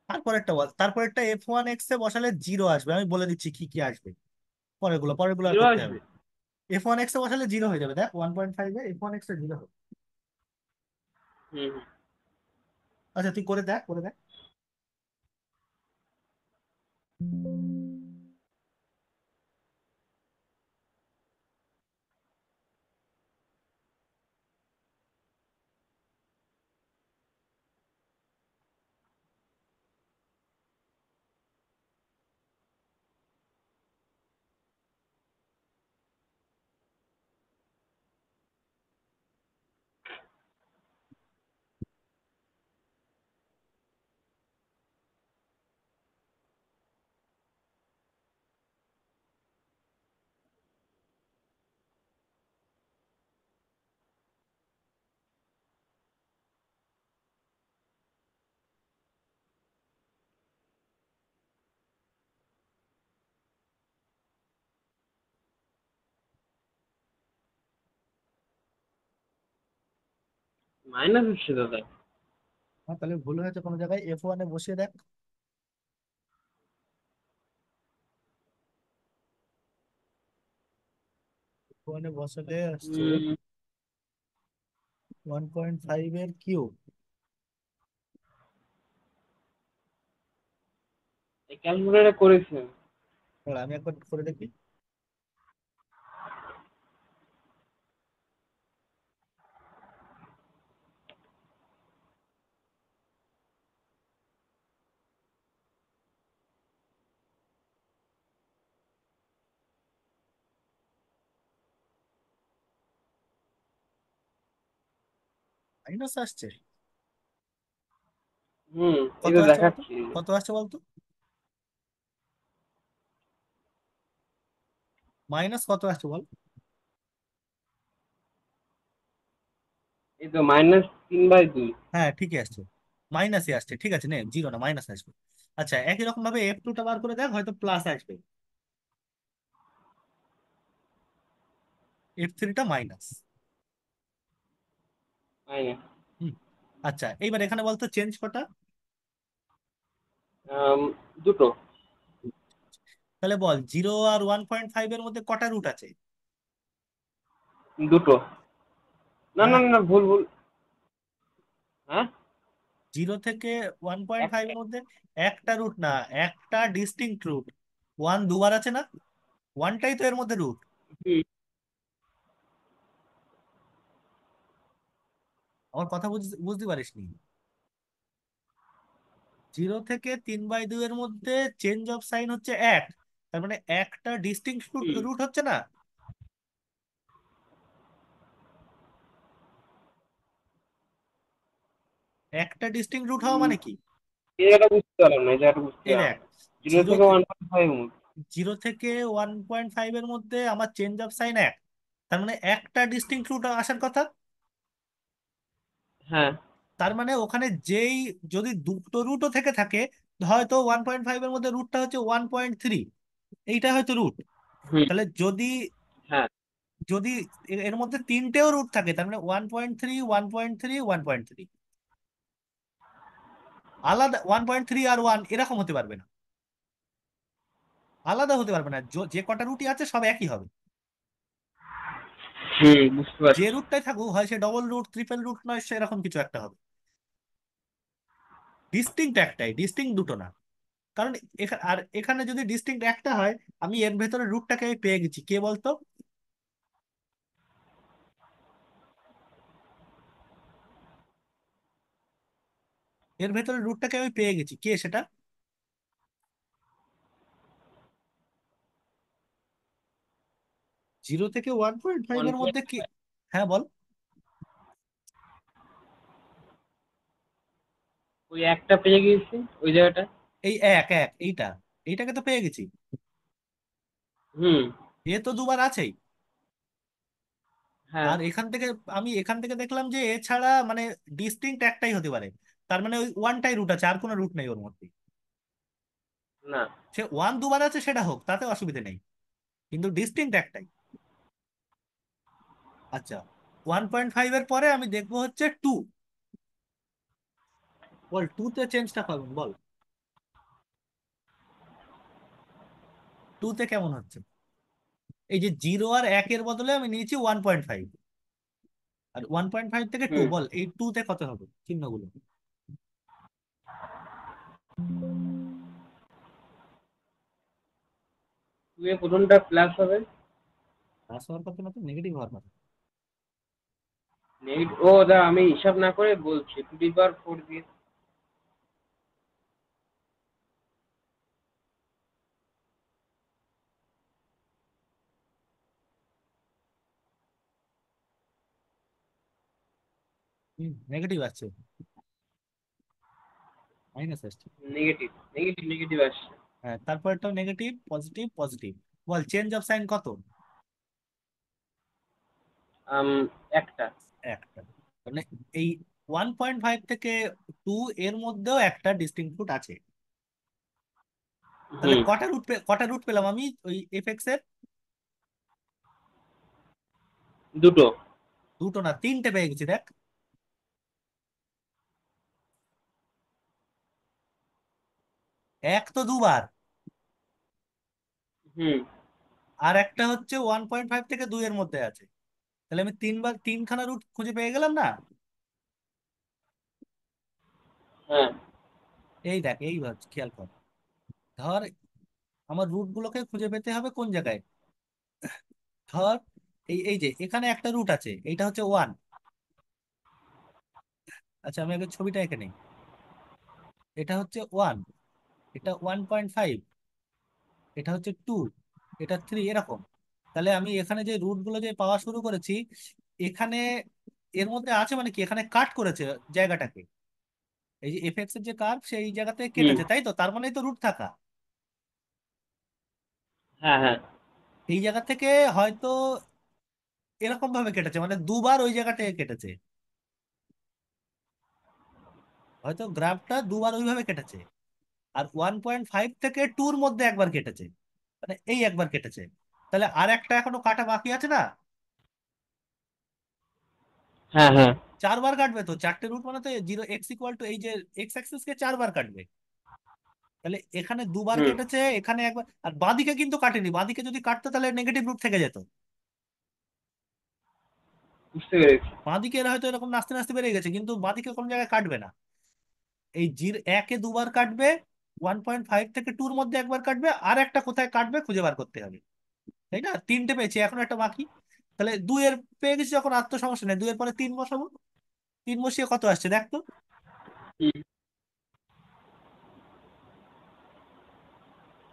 তারপরেরটা বল, তারপরেরটা F1 এ বসালে জিরো আসবে, আমি বলে দিচ্ছি কি কি আসবে। পরেরগুলো পরেরগুলো আর জিরো করতে হবে। আসবে। F1 বসালে জিরো হয়ে যাবে, দেখ 1.5 F1 জিরো হবে। হুম হুম। আচ্ছা তুই করে দেখ, করে দেখ। মাইনাস হচ্ছে দাদা। হ্যাঁ, তাহলে ভুল হয়েছে কোনো জায়গায়, F1 এ বসিয়ে দেখ। F1 এ বসালে আসছে উম, 1.5 এর কিউব। এই ক্যালকুলেটর করেছেন? দাঁড়া, আমি একবার করে দেখি। মাইনাস আসছে। এই কত তো আসছে বলতো? দেখাচ্ছি। কত আসছে বলতো? মাইনাস কত আসছে বল। এই তো -3/2। হ্যাঁ, ঠিকই আসছে। মাইনাসই আসছে, ঠিক আছে, নে জিরো না, মাইনাস আসবে। আচ্ছা, একই রকম ভাবে F2টা বার করে দেখ, হয়তো প্লাস আসবে। F3টা মাইনাস। মাইনাস। হুম। আচ্ছা, এইবার এখানে বলতো চেঞ্জ কটা। দুটো। তাহলে বল 0 আর 1.5 এর মধ্যে কটা রুট আছে? দুটো। না না না না, না, ভুল ভুল। হ্যাঁ। 0 থেকে 1.5 একটা। এর মধ্যে একটা রুট না, একটা ডিস্টিংক্ট রুট। ওয়ান দুবার আছে না, ওয়ানটাই তো এর মধ্যে রুট। হুম, আমার কথা বুঝতে পারিস নি? 0 থেকে 3/2 এর মধ্যে চেঞ্জ অফ সাইন হচ্ছে এক, তার মানে একটা ডিস্টিংক্ট রুট হুম, রুট হচ্ছে না। একটা ডিস্টিংক্ট রুট হওয়া হুম। মানে কি? এই জায়গাটা বুঝতে পারলাম না, এই জায়গাটা বুঝতে এই পারলাম দেখ, না। জিরো জিরো থেকে 1.5 মধ্যে। 0 থেকে 1.5 এর মধ্যে আমার চেঞ্জ অফ সাইন এক, তার মানে একটা ডিস্টিংক্ট রুট আসার কথা। হ্যাঁ। তার মানে ওখানে যেই, যদি দুটো রুটও থেকে থাকে, হয়তো 1.5 এর মধ্যে রুটটা হচ্ছে 1.3, এইটা হয়তো রুট। হুম। তাহলে যদি হ্যাঁ। যদি এর মধ্যে তিনটেও রুট থাকে, তার মানে 1.3, 1.3, 1.3, আলাদা 1.3 আর ওয়ান এরকম হতে পারবে না, আলাদা হতে পারবে না। যে কটা রুটই আছে সব একই হবে। বুঝতে যে পারছি। রুটটাই থাকুক, হয় সে ডবল রুট, ট্রিপল রুট নয়, সেরকম কিছু একটা হবে। ডিস্টিংক্ট একটাই, ডিস্টিংক্ট দুটো না। কারণ আর এখানে যদি ডিস্টিংক্ট একটা হয়, আমি এর ভেতরে রুটটাকে আমি পেয়ে গেছি, কে বলতো? এর ভেতরে রুটটাকে আমি পেয়ে গেছি, কে সেটা? 0 থেকে 1.5 ওয়ান এর মধ্যে পয়েন্ট কি? হ্যাঁ বল। ওই একটা পেয়ে গিয়েছি, ওই জায়গাটা। এই এক এক এইটা, এইটাকে তো পেয়ে গেছি। হুম। এ তো দুবার আছেই। হ্যাঁ। আর এখান থেকে দেখলাম যে এছাড়া মানে ডিস্টিংক্ট একটাই হতে পারে, তার মানে ওই ওয়ানটাই রুট আছে, আর কোনো রুট নেই ওর মধ্যে। না। সে ওয়ান দুবার আছে সেটা হোক, তাতে অসুবিধা নেই, কিন্তু ডিস্টিংক্ট একটাই। আচ্ছা, 1.5 এর পরে আমি দেখবো হচ্ছে টু। বল টু তে চেঞ্জটা পাবেন বল। টু তে কেমন হচ্ছে? এই যে 0 আর 1 এর বদলে আমি নিয়েছি 1.5, আর 1.5 থেকে টু, হুম। বল এই টু তে কত হবে চিহ্নগুলো? তুমি প্রথমটা প্লাস হবে। প্লাস হওয়ার কথা না, তো নেগেটিভ হওয়ার কথা। নেগেটিভ, ও দা আমি হিসাব না করে বলছি, 2 to the power 4 দিয়ে। নেগেটিভ আসছে, মাইনাস আসছে। নেগেটিভ নেগেটিভ নেগেটিভ আসছে। হ্যাঁ, তারপরটাও নেগেটিভ, পজিটিভ, পজিটিভ। বল চেঞ্জ অফ সাইন কত? আম, একটা। একটা। মানে এই 1.5 থেকে টু এর মধ্যেও একটা ডিস্টিংক্ট আছে। তাহলে হুম। কটা রুট পেলাম আমি ওই এফএক্স এর? দুটো। দুটো না, তিনটে পেয়ে গেছি দেখ। এক তো দুবার, হুম। আর একটা হচ্ছে 1.5 থেকে 2 এর মধ্যে আছে। তাহলে আমি তিনবার তিনখানা রুট খুঁজে পেয়ে গেলাম না? হ্যাঁ। এই দেখ, এই ভাবছি, খেয়াল কর। ধর আমার রুট গুলোকে খুঁজে পেতে হবে কোন জায়গায়। ধর এই এই যে এখানে একটা রুট আছে, এইটা হচ্ছে 1। আচ্ছা আমি আগে ছবিটা এঁকে নেই। এটা হচ্ছে 1, এটা 1.5, এটা হচ্ছে 2, এটা 3, এরকম। তাহলে আমি এখানে যে রুট গুলো যে পাওয়া শুরু করেছি, এখানে এর মধ্যে আছে মানে কি, এখানে কাট করেছে জায়গাটাকে। এই যে এফ এক্স এর যে কার্ভ সেই জায়গাতে হুম। কেটেছে, তাই তো? তার মানেই তো রুট থাকা। হ্যাঁ, হ্যাঁ। এই জায়গা থেকে হয়তো এরকম ভাবে কেটেছে, মানে দুবার ওই জায়গা থেকে কেটেছে। হয়তো গ্রাফটা দুবার ওইভাবে কেটেছে। আর 1.5 থেকে 2-র মধ্যে একবার কেটেছে, মানে এই একবার কেটেছে। তাহলে আর একটা এখনো কাটা বাকি আছে না? হ্যাঁ, হ্যাঁ। 4বার কাটবে তো, চারটে রুট মানে তো 0 x = এই যে এক্স অ্যাক্সিস কে 4বার কাটবে। তাহলে এখানে দুবার হুম। কেটেছে, এখানে একবার। আর বাঁদিকে কিন্তু কাটেনি, বাঁদিকে যদি কাটতো তাহলে নেগেটিভ রুট থেকে যেত। বুঝতে পেরেছি। বাঁদিকে এরা হয়তো এরকম নাচতে নাচতে বেরিয়ে গেছে, কিন্তু বাঁদিকে কোনো জায়গায় কাটবে না। এই একে দুবার কাটবে, 1.5 থেকে 2-র মধ্যে একবার কাটবে, আর একটা কোথায় কাটবে খুঁজে বার করতে হবে। তাই না? তিনটে পেয়েছি, এখন একটা বাকি। তাহলে 2-এর পেয়ে গেছি যখন, আর তো সমস্যা নেই, 2-এর পরে 3 বসাবো। 3 বসিয়ে কত আসছে দেখ তো। হুম।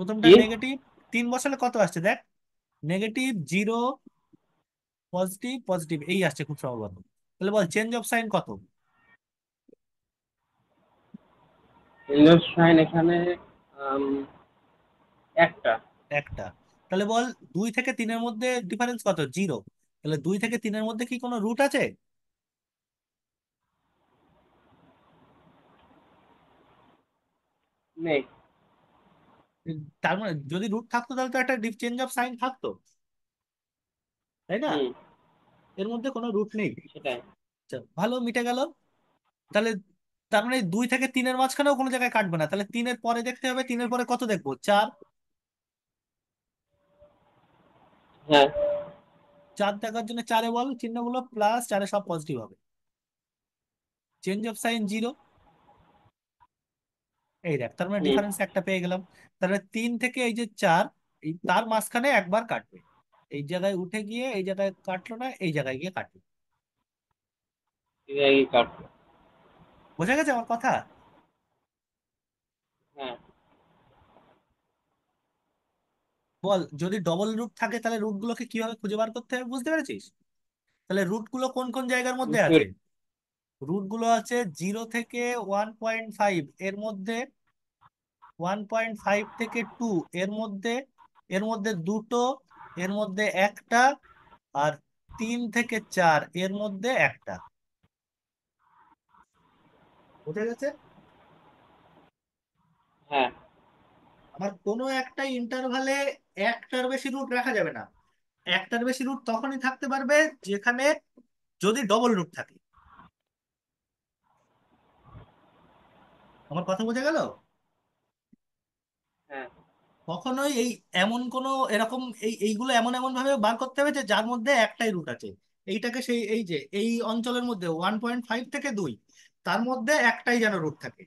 প্রথমটা কি? নেগেটিভ, 3 বসালে কত আসছে দেখ। নেগেটিভ, 0, পজিটিভ, পজিটিভ, এই আসছে খুব সম্ভবত। তাহলে বল চেঞ্জ অফ সাইন কত? ইনভার্স সাইন এখানে আম, একটা। একটা। তাহলে বল 2 থেকে 3-এর মধ্যে ডিফারেন্স কত? 0। তাহলে 2 থেকে 3-এর মধ্যে কি কোনো রুট আছে? নেই। তার মানে যদি রুট থাকতো তাহলে তো একটা চেঞ্জ অফ সাইন থাকতো, তাই না? হুম। এর মধ্যে কোনো রুট নেই। সেটাই। আচ্ছা, ভালো, মিটে গেল। তাহলে তার মানে 2 থেকে 3-এর মাঝখানেও কোনো জায়গায় কাটবে না। তাহলে 3-এর পরে দেখতে হবে, 3-এর পরে কত দেখবো? 4। হ্যাঁ। 4 দেখার জন্য 4-এ বল চিহ্নগুলো প্লাস, 4-এ সব পজিটিভ হবে। Change of sign 0। এই দেখ, তার মানে হুম। ডিফারেন্স একটা পেয়ে গেলাম। তাহলে 3 থেকে এই যে 4, এই তার মাঝখানে একবার কাটবে। এই জায়গায় উঠে গিয়ে এই জায়গায় কাটলো না, এই জায়গায় গিয়ে কাটবে। এই কাটলো। বোঝা গেছে আমার কথা? হ্যাঁ। বল যদি ডবল রুট থাকে তাহলে রুট গুলোকে কিভাবে খুঁজে বার করতে হবে, বুঝতে পেরেছিস? তাহলে রুট গুলো কোন কোন জায়গার মধ্যে বুঝতে আছে? পেরেছি। রুট গুলো আছে 0 থেকে 1.5 এর মধ্যে, 1.5 থেকে 2 এর মধ্যে, এর মধ্যে দুটো, এর মধ্যে একটা, আর 3 থেকে 4 এর মধ্যে একটা। বুঝে গেছে? হ্যাঁ। আমার কোনো একটা ইন্টারভালে একটার বেশি রুট রাখা যাবে না। একটার বেশি রুট তখনই থাকতে পারবে যেখানে, যদি ডবল রুট থাকে। আমার কথা বোঝা গেল? হ্যাঁ। কখনোই এই এমন কোন এরকম এইগুলো এমন এমন ভাবে বার করতে হবে যে যার মধ্যে একটাই রুট আছে। এইটাকে সেই এই যে এই অঞ্চলের মধ্যে 1.5 থেকে 2, তার মধ্যে একটাই যেন রুট থাকে।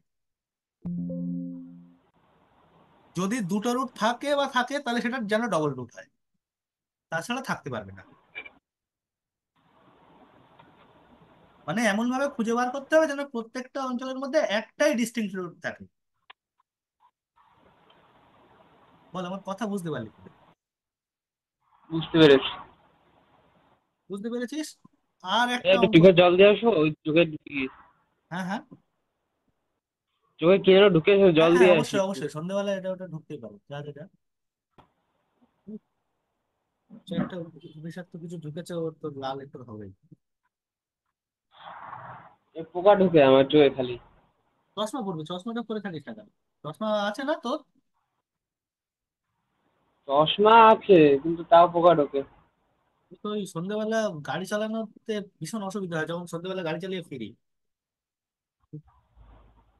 যদি দুটো রুট থাকে বা থাকে তাহলে সেটা যেন ডবল রুট হয়, তাছাড়া থাকতে পারবে না। মানে এমন ভাবে খুঁজে বার করতে হবে যেন প্রত্যেকটা অঞ্চলের মধ্যে একটাই ডিস্টিংক্ট রুট থাকে। বল আমার কথা বুঝতে পারলি তো? বুঝতে পেরেছি। বুঝতে পেরেছিস? আর এই একটা একটু অঙ্ক। চোখে জল দিয়ে আসো, ওই চোখে ঢুকে গেছে। হ্যাঁ, হ্যাঁ, চোখে কি যেন ঢুকে এসে হ্যাঁ, জল হ্যাঁ, দিয়ে আসি অবশ্যই একটু। অবশ্যই, সন্ধ্যেবেলা এটা ওটা ঢুকতেই পারো, যা যেটা। সে একটা বিষাক্ত কিছু ঢুকেছে, ওর তো লাল একটু হবেই। এই পোকা ঢুকে আমার চোখে খালি। চশমা পরবে, চশমাটা পরে থাকিস না কেন? চশমা আছে না তোর? চশমা আছে কিন্তু তাও পোকা ঢোকে। তুই তো ওই সন্ধ্যেবেলা গাড়ি চালানোতে ভীষণ অসুবিধা হয়, যখন সন্ধ্যেবেলা গাড়ি চালিয়ে ফিরি।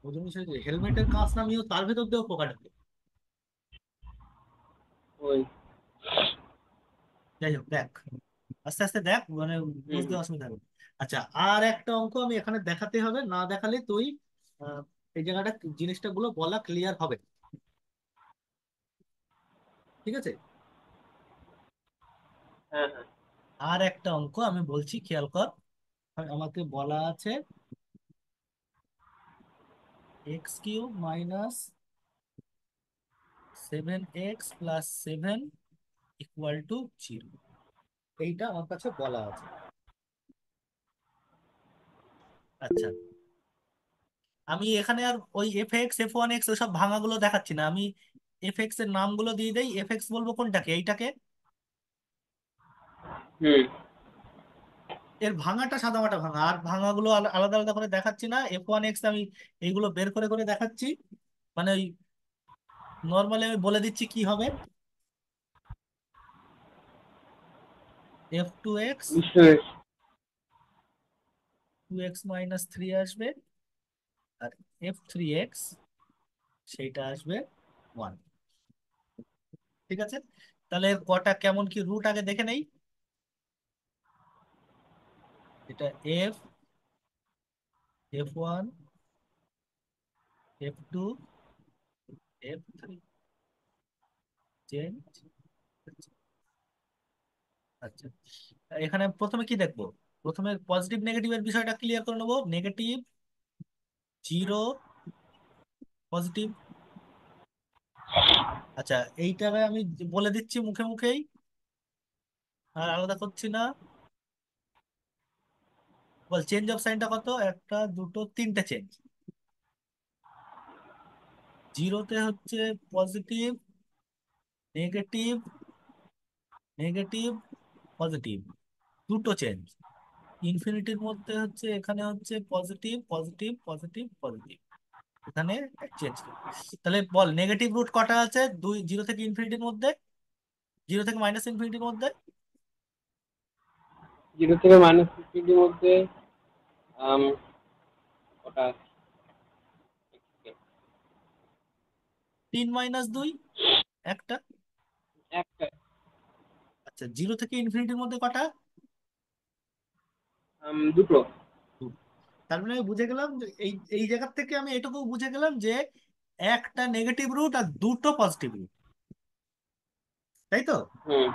ওই জন্য হেলমেটের কাঁচ নামিয়েও তার ভেতর দিয়েও পোকা ঢোকে। ওই। যাই হোক দেখ, আস্তে আস্তে দেখ, মানে হুম বুঝতে হুম। অসুবিধা হবে। আচ্ছা, আর একটা অঙ্ক আমি এখানে দেখাতে হবে, না দেখালে তুই আহ, এই জায়গাটা জিনিসটা গুলো বলা ক্লিয়ার হবে না। ঠিক আছে? হ্যাঁ হ্যাঁ। আর একটা অঙ্ক আমি বলছি, খেয়াল কর। আমাকে বলা আছে x³ - 7x + 7 = 0, এইটা আমার কাছে বলা আছে। আচ্ছা, আমি এখানে আর ওই f(x), f(1)(x) ওসব ভাঙাগুলো দেখাচ্ছি না, আমি f(x) এর নামগুলো দিয়ে দেই। f(x) বলবো কোনটাকে, এইটাকে। হুম। এর ভাঙাটা সাদামাটা ভাঙা, আর ভাঙাগুলো আলাদা আলাদা করে দেখাচ্ছি না। f(1)(x) আমি এইগুলো বের করে করে দেখাচ্ছি। মানে ওই নর্মালি আমি বলে দিচ্ছি কি হবে। f2x বুঝতে পেরেছি। 2x - 3 আসবে, আর f3x সেইটা আসবে 1। ঠিক আছে? তাহলে এর কটা কেমন কি রুট আগে দেখে নেই। এটা f, f1, f2, f3, change. আচ্ছা, এখানে প্রথমে কি দেখবো? প্রথমে পজিটিভ নেগেটিভের বিষয়টা ক্লিয়ার করে নেবো। Negative 0, positive. আচ্ছা, এইটাকে আমি বলে দিচ্ছি মুখে মুখেই, আর আলাদা করছি না। বল চেঞ্জ অফ সাইনটা কত, একটা দুটো তিনটে চেঞ্জ। জিরোতে হচ্ছে পজিটিভ, নেগেটিভ, নেগেটিভ, পজিটিভ, দুটো চেঞ্জ। ইনফিনিটির মধ্যে হচ্ছে, এখানে হচ্ছে পজিটিভ, পজিটিভ, পজিটিভ, পজিটিভ, এখানে চেঞ্জ। তাহলে বল নেগেটিভ রুট কটা আছে, দুই, জিরো থেকে ইনফিনিটির মধ্যে, জিরো থেকে -ইনফিনিটির মধ্যে। 0 থেকে -50 এর মধ্যে আম, কটা আছে? 3 - 2, একটা। একটা। আচ্ছা, জিরো থেকে ইনফিনিটির মধ্যে কটা? দুটো। দুটো। তার মানে আমি বুঝে গেলাম যে এই এই জায়গা থেকে আমি এটুকু বুঝে গেলাম যে একটা নেগেটিভ রুট আর দুটো পজিটিভ রুট, তাই তো? হুম।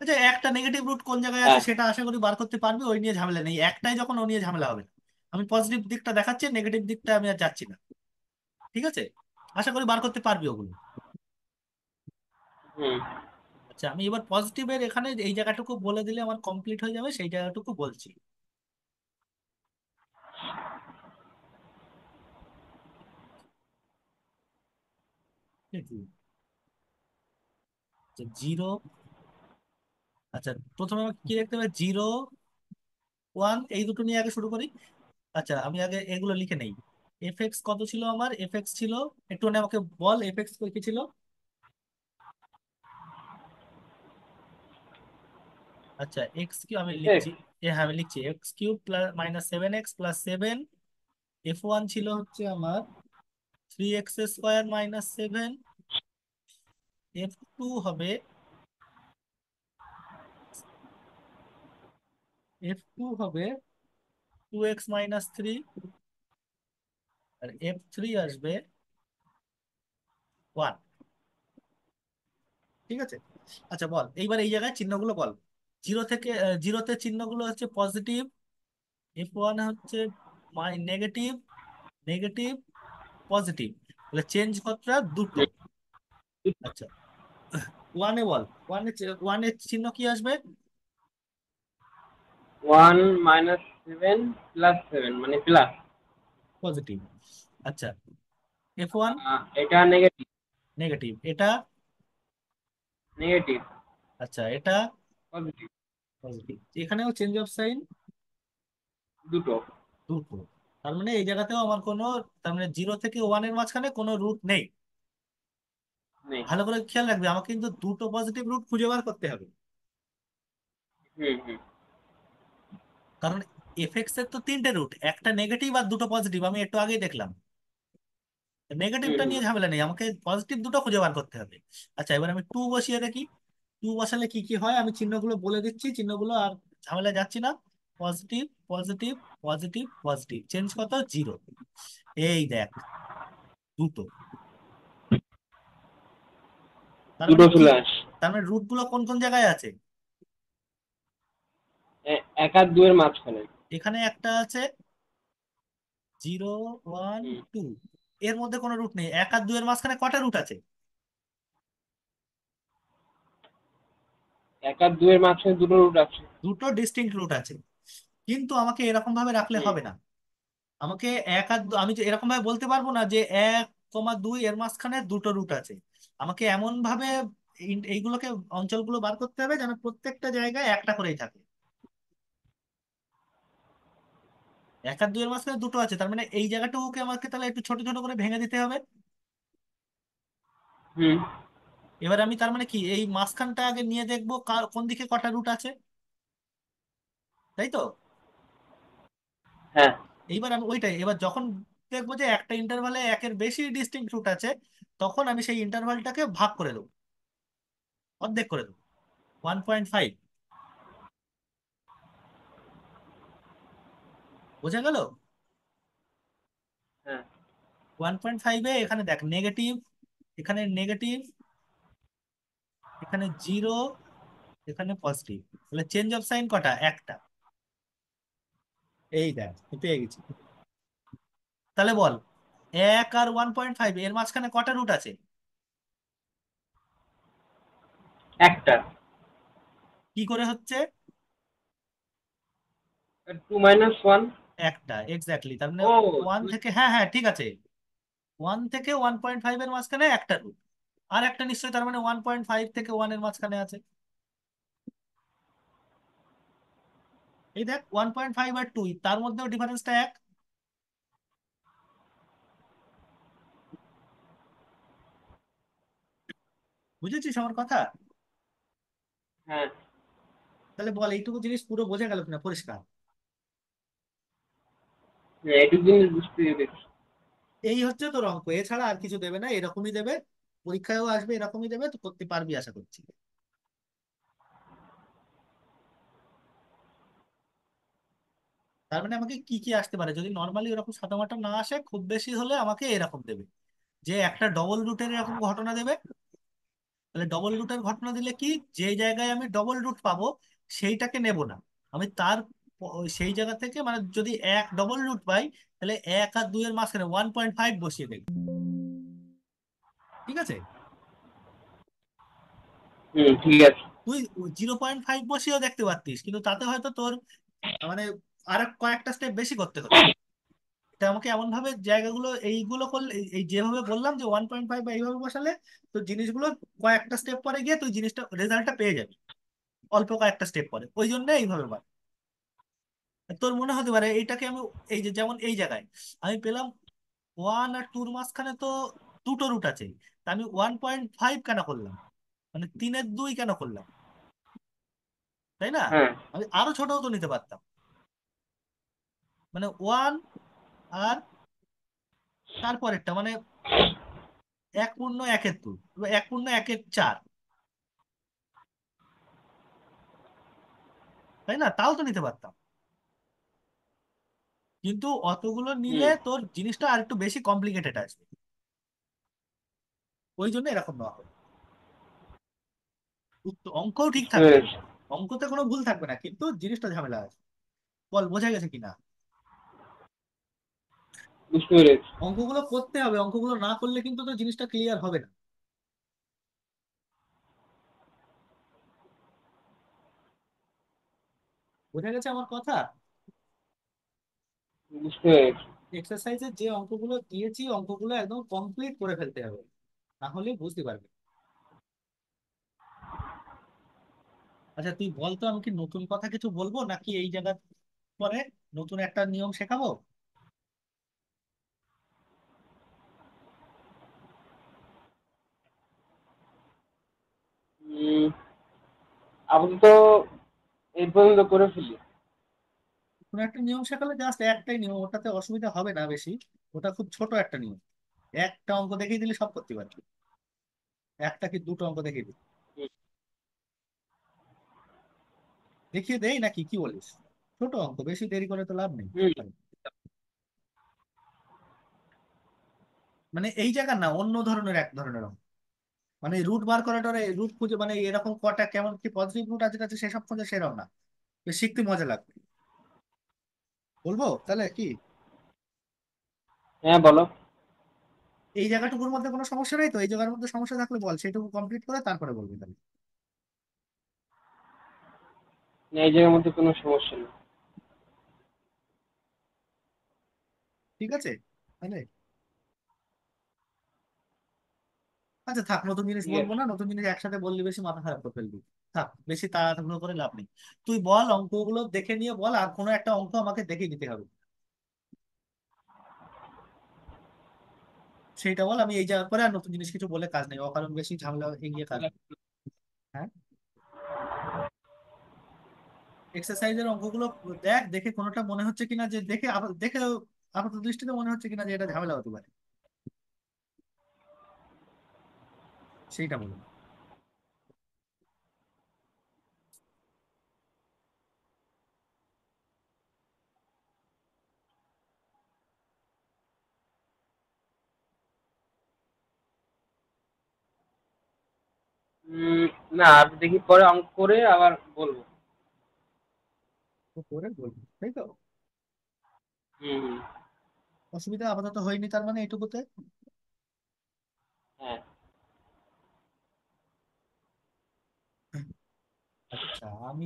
আচ্ছা, একটা নেগেটিভ রুট কোন জায়গায় আছে হ্যাঁ। সেটা আশা করি বার করতে পারবি, ওই নিয়ে ঝামেলা নেই। একটাই যখন, ও নিয়ে ঝামেলা হবে না। আমি পজিটিভ দিকটা দেখাচ্ছি, নেগেটিভ দিকটা আমি আর যাচ্ছি না। ঠিক আছে? আশা করি বার করতে পারবি ওগুলো। হুম। আচ্ছা, আমি এবার পজিটিভের এখানে এই জায়গাটুকু বলে দিলে আমার কমপ্লিট হয়ে যাবে, সেই জায়গাটুকু বলছি। ঠিক আছে? জিরো, আচ্ছা, প্রথমে আমাকে কি দেখতে হবে, 0, 1, এই দুটো নিয়ে আগে শুরু করি। আচ্ছা, আমি আগে এগুলো লিখে নেই। এফ(x) কত ছিল আমার? এফ(x) ছিল, একটু আমাকে বল এফ(x) কি ছিল। আচ্ছা, x³ আমি লিখছি। হ্যাঁ, আমি লিখছি x³ -7x + 7। f1 ছিল হচ্ছে আমার 3x² - 7। f2 হবে, f2 হবে 2x - 3, আর f3 আসবে 1। ঠিক আছে? আচ্ছা বল এইবার এই জায়গায় চিহ্নগুলো বল। জিরো থেকে, জিরোতে চিহ্নগুলো হচ্ছে পজিটিভ, f1 হচ্ছে নেগেটিভ, নেগেটিভ, পজিটিভ। তাহলে চেঞ্জ কতটা? দুটো। আচ্ছা, ওয়ানে বল, ওয়ানের চিহ্ন কি আসবে? 1 - 7 + 7 মানে প্লাস। পজিটিভ। আচ্ছা, f1 এটা নেগেটিভ। নেগেটিভ, এটা। নেগেটিভ। আচ্ছা, এটা পজিটিভ। পজিটিভ। এখানেও চেঞ্জ অফ সাইন দুটো। দুটো। তার মানে এই জায়গাতেও আমার কোনো, তার মানে 0 থেকে 1-এর মাঝখানে কোনো রুট নেই। নেই। ভালো করে খেয়াল রাখবে, আমাকে কিন্তু দুটো পজিটিভ রুট খুঁজে বার করতে হবে। হুম হুম। কারণ এফ(x) এর তো তিনটে রুট, একটা নেগেটিভ আর দুটো পজিটিভ, আমি একটু আগেই দেখলাম। নেগেটিভটা হুম নিয়ে ঝামেলা নেই, আমাকে পজিটিভ দুটো খুঁজে বার করতে হবে। আচ্ছা, এবার আমি টু বসিয়ে দেখি। টু বসালে কি কি হয় আমি চিহ্নগুলো বলে দিচ্ছি, চিহ্নগুলো আর ঝামেলা যাচ্ছি না। Positive, positive, positive, positive, change কত? জিরো। এই দেখ, দুটো। তার দুটো মানে কি? চলে আসে। তার মানে রুট গুলো কোন কোন জায়গায় আছে? এক আর দুয়ের মাঝখানে। এখানে একটা আছে, 0, 1, হুম 2। এর মধ্যে কোনো রুট নেই। এক আর দুয়ের মাঝখানে কটা রুট আছে? এক আর দুয়ের মাঝখানে দুটো রুট আছে। দুটো ডিস্টিংক্ট রুট আছে। কিন্তু আমাকে এরকম ভাবে রাখলে হুম হবে না। আমাকে আমি যে এরকম ভাবে বলতে পারবো না যে 1, 2 এর মাঝখানে দুটো রুট আছে। আমাকে এমন ভাবে এইগুলোকে, অঞ্চলগুলো বার করতে হবে যেন প্রত্যেকটা জায়গায় একটা করেই থাকে। 1 আর 2 এর মাঝখানে দুটো আছে, তার মানে এই জায়গাটুকুকে আমাকে তাহলে একটু ছোট ছোট করে ভেঙে দিতে হবে। হুম। এবার আমি তার মানে কি এই মাঝখানটা আগে নিয়ে দেখবো কোন দিকে কটা রুট আছে, তাই তো? হ্যাঁ এইবার আমি ওইটাই, এবার যখন দেখবো যে একটা ইন্টারভালে একের বেশি ডিস্টিংক্ট রুট আছে, তখন আমি সেই ইন্টারভালটাকে ভাগ করে দেবো, অর্ধেক করে দেবো, 1.5। বোঝা গেল? হ্যাঁ 1.5-এ এখানে দেখ নেগেটিভ, এখানে নেগেটিভ, এখানে জিরো, এখানে পজিটিভ। তাহলে চেঞ্জ অফ সাইন কটা? একটা। এই দেখ, আমি পেয়ে গেছি। তাহলে বল, 1 আর 1.5 এর মাঝখানে কটা রুট আছে? একটা। কি করে হচ্ছে? 2 - 1। একটা, এক্স্যাক্টলি। তার মানে ও ওয়ান তুই। থেকে, হ্যাঁ হ্যাঁ ঠিক আছে, 1 থেকে 1.5 এর মাঝখানে একটা রুট। আর একটা নিশ্চয়ই, তার মানে 1.5 থেকে 1 এর মাঝখানে আছে। এই দেখ, 1.5 আর 2 তার মধ্যেও ডিফারেন্সটা এক। বুঝেছিস আমার কথা? হ্যাঁ তাহলে বল, এইটুকু জিনিস পুরো বোঝা গেল কিনা, পরিষ্কার? হ্যাঁ, এটুকু জিনিস বুঝতে পেরেছি। এই হচ্ছে তোর অঙ্ক, এছাড়া আর কিছু দেবে না, এরকমই দেবে। পরীক্ষায়ও আসবে এরকমই দেবে, তো করতে পারবি আশা করছি। তার মানে আমাকে কি কি আসতে পারে, যদি নর্মালি এরকম সাদামাটা না আসে, খুব বেশি হলে আমাকে এরকম দেবে যে একটা ডবল রুটের এরকম ঘটনা দেবে। তাহলে ডবল রুটের ঘটনা দিলে কি, যে জায়গায় আমি ডবল রুট পাবো সেইটাকে নেব না, আমি তার সেই জায়গা থেকে, মানে যদি এক ডবল রুট পাই, তাহলে 1 আর 2 এর মাঝখানে 1.5 বসিয়ে দেবে। ঠিক আছে? হুম ঠিক আছে। তুই 0.5 বসিয়েও দেখতে পারতিস, কিন্তু তাতে হয়তো তোর মানে আর কয়েকটা স্টেপ বেশি করতে হতো। এটা আমাকে এমন ভাবে জায়গাগুলো এইগুলো করলে, এই যেভাবে বললাম যে 1.5 বা এইভাবে বসালে, তো জিনিসগুলো কয়েকটা স্টেপ পরে গিয়ে তুই জিনিসটা, রেজাল্টটা পেয়ে যাবি অল্প কয়েকটা স্টেপ পরে। ওই জন্য এইভাবে বাদ। তোর মনে হতে পারে এইটাকে আমি, এই যে যেমন এই জায়গায় আমি পেলাম 1 আর 2-র মাঝখানে তো দুটো রুট আছে, তা আমি 1.5 কেন করলাম, মানে 3-এর 2 কেন করলাম, তাই না? হ্যাঁ আমি আরো ছোটও তো নিতে পারতাম, মানে 1 আর তারপরেরটা, মানে 1.1-এর 2 বা 1.1-এর 4, তাই না? তাও তো নিতে পারতাম। কিন্তু অতগুলো নিলে হুম তোর জিনিসটা আর একটু বেশি কমপ্লিকেটেড আসবে, ওই জন্য এরকম নেওয়া হবে। অঙ্কও ঠিক বুঝতে থাকবে, পেরেছি। অঙ্কতে কোনো ভুল থাকবে না, কিন্তু জিনিসটা ঝামেলা আছে। বল, বোঝা গেছে কিনা? বুঝতে পেরেছি। অঙ্কগুলো করতে হবে, অঙ্কগুলো না করলে কিন্তু তো জিনিসটা ক্লিয়ার হবে না। বোঝা গেছে আমার কথা? বুঝতে পেরেছি। এক্সারসাইজে যে অঙ্কগুলো দিয়েছি, অঙ্কগুলো একদম কমপ্লিট করে ফেলতে হবে, না হলে বুঝতে পারবে। আচ্ছা তুই বল তো, আমি কি নতুন কথা কিছু বলবো নাকি এই জায়গা পরে নতুন একটা নিয়ম শেখাবো? উম, আপাতত এই পর্যন্ত করে ফেলি। কোনো একটা নিয়ম শেখালে, জাস্ট একটাই নিয়ম, ওটাতে অসুবিধা হবে না বেশি। ওটা খুব ছোট একটা নিয়ম। একটা অঙ্ক দেখিয়ে দিলে সব করতে পারবি। একটা কি দুটো অঙ্ক দেখিয়ে দিই? হুম, দেখিয়ে দেই নাকি, কি বলিস? ছোট অঙ্ক, বেশি দেরি করে তো লাভ নেই। হুম। মানে এই জায়গা না, অন্য ধরনের এক ধরনের অঙ্ক। মানে রুট বার করাটা, রুট খুঁজে, মানে এরকম কটা কেমন কি পজিটিভ রুট আছে টাছে সেসব খুঁজে সেরকম না। বেশ শিখতে মজা লাগবে। বলবো তাহলে কি? হ্যাঁ, বলো। এই জায়গাটুকুর মধ্যে কোনো সমস্যা নেই তো? এই জায়গার মধ্যে সমস্যা থাকলে বল, সেটুকু কমপ্লিট করে তারপরে বলবি তাহলে। না, এই জায়গার মধ্যে কোনো সমস্যা নেই। ঠিক আছে তাহলে। আচ্ছা থাক, নতুন জিনিস ঠিক বলবো আছে। না, নতুন জিনিস একসাথে বললে বেশি মাথা খারাপ করে ফেলবি। থাক, বেশি তাড়াহুড়ো করে লাভ নেই। তুই বল অঙ্কগুলো দেখে নিয়ে বল, আর কোনো একটা অঙ্ক আমাকে দেখে দিতে হবে। সেইটা বল, আমি এই যাওয়ার পরে আর নতুন জিনিস কিছু বলে কাজ নেই, অকারণ বেশি ঝামেলা এগিয়ে কাজ নেই। হ্যাঁ, এক্সারসাইজের অঙ্কগুলো দেখ, দেখে কোনোটা মনে হচ্ছে কিনা, যে দেখে দেখে আপাত দৃষ্টিতে মনে হচ্ছে কিনা যে এটা ঝামেলা হতে পারে, সেইটা বলুন। উম, না, আর দেখি পরে অঙ্ক করে আবার বলবো। তো করে বলবি, তাই তো? হুম, হুম। অসুবিধা আপাতত হয়নি তার মানে এটুকুতে। হ্যাঁ। আচ্ছা, আমি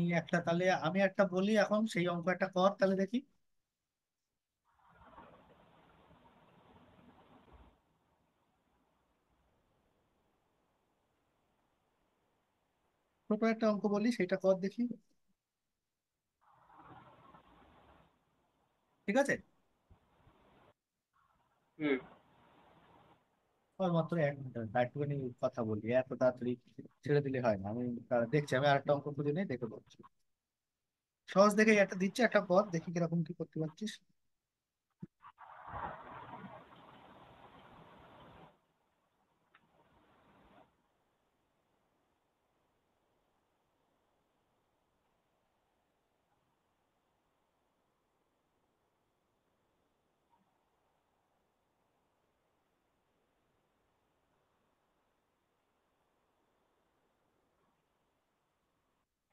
একটা বলি এখন, সেই অঙ্ক একটা কর তাহলে দেখি। ছোট একটা অঙ্ক বলি, সেটা কর দেখি। ঠিক আছে। হুম। আর মাত্র 1 মিনিট, একটুখানি কথা বলি, এত তাড়াতাড়ি ছেড়ে দিলে হয় না। আমি দেখছি, আমি আরেকটা অঙ্ক খুঁজে নেই, দেখে বলছি। সহজ দেখে একটা দিচ্ছি, একটা কর দেখি কিরকম কি করতে পারছিস।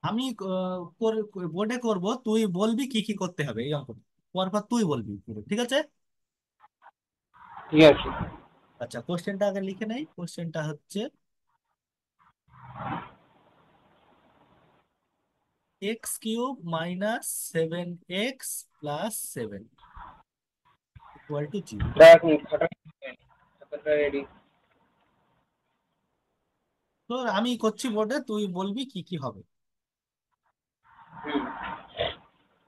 আমি বোর্ডে করব, তুই বলবি কি কি করতে হবে এই অঙ্কটা। পরপর তুই বলবি পুরো, ঠিক আছে? ঠিক আছে। আচ্ছা, কোশ্চেনটা আগে লিখে নেই। কোশ্চেনটা হচ্ছে x³ - 7x + 7 = 0। দেখ, মিনিট খাতাটা রেডি। তো আমি করছি বোর্ডে, তুই বলবি কি কি হবে। হুম।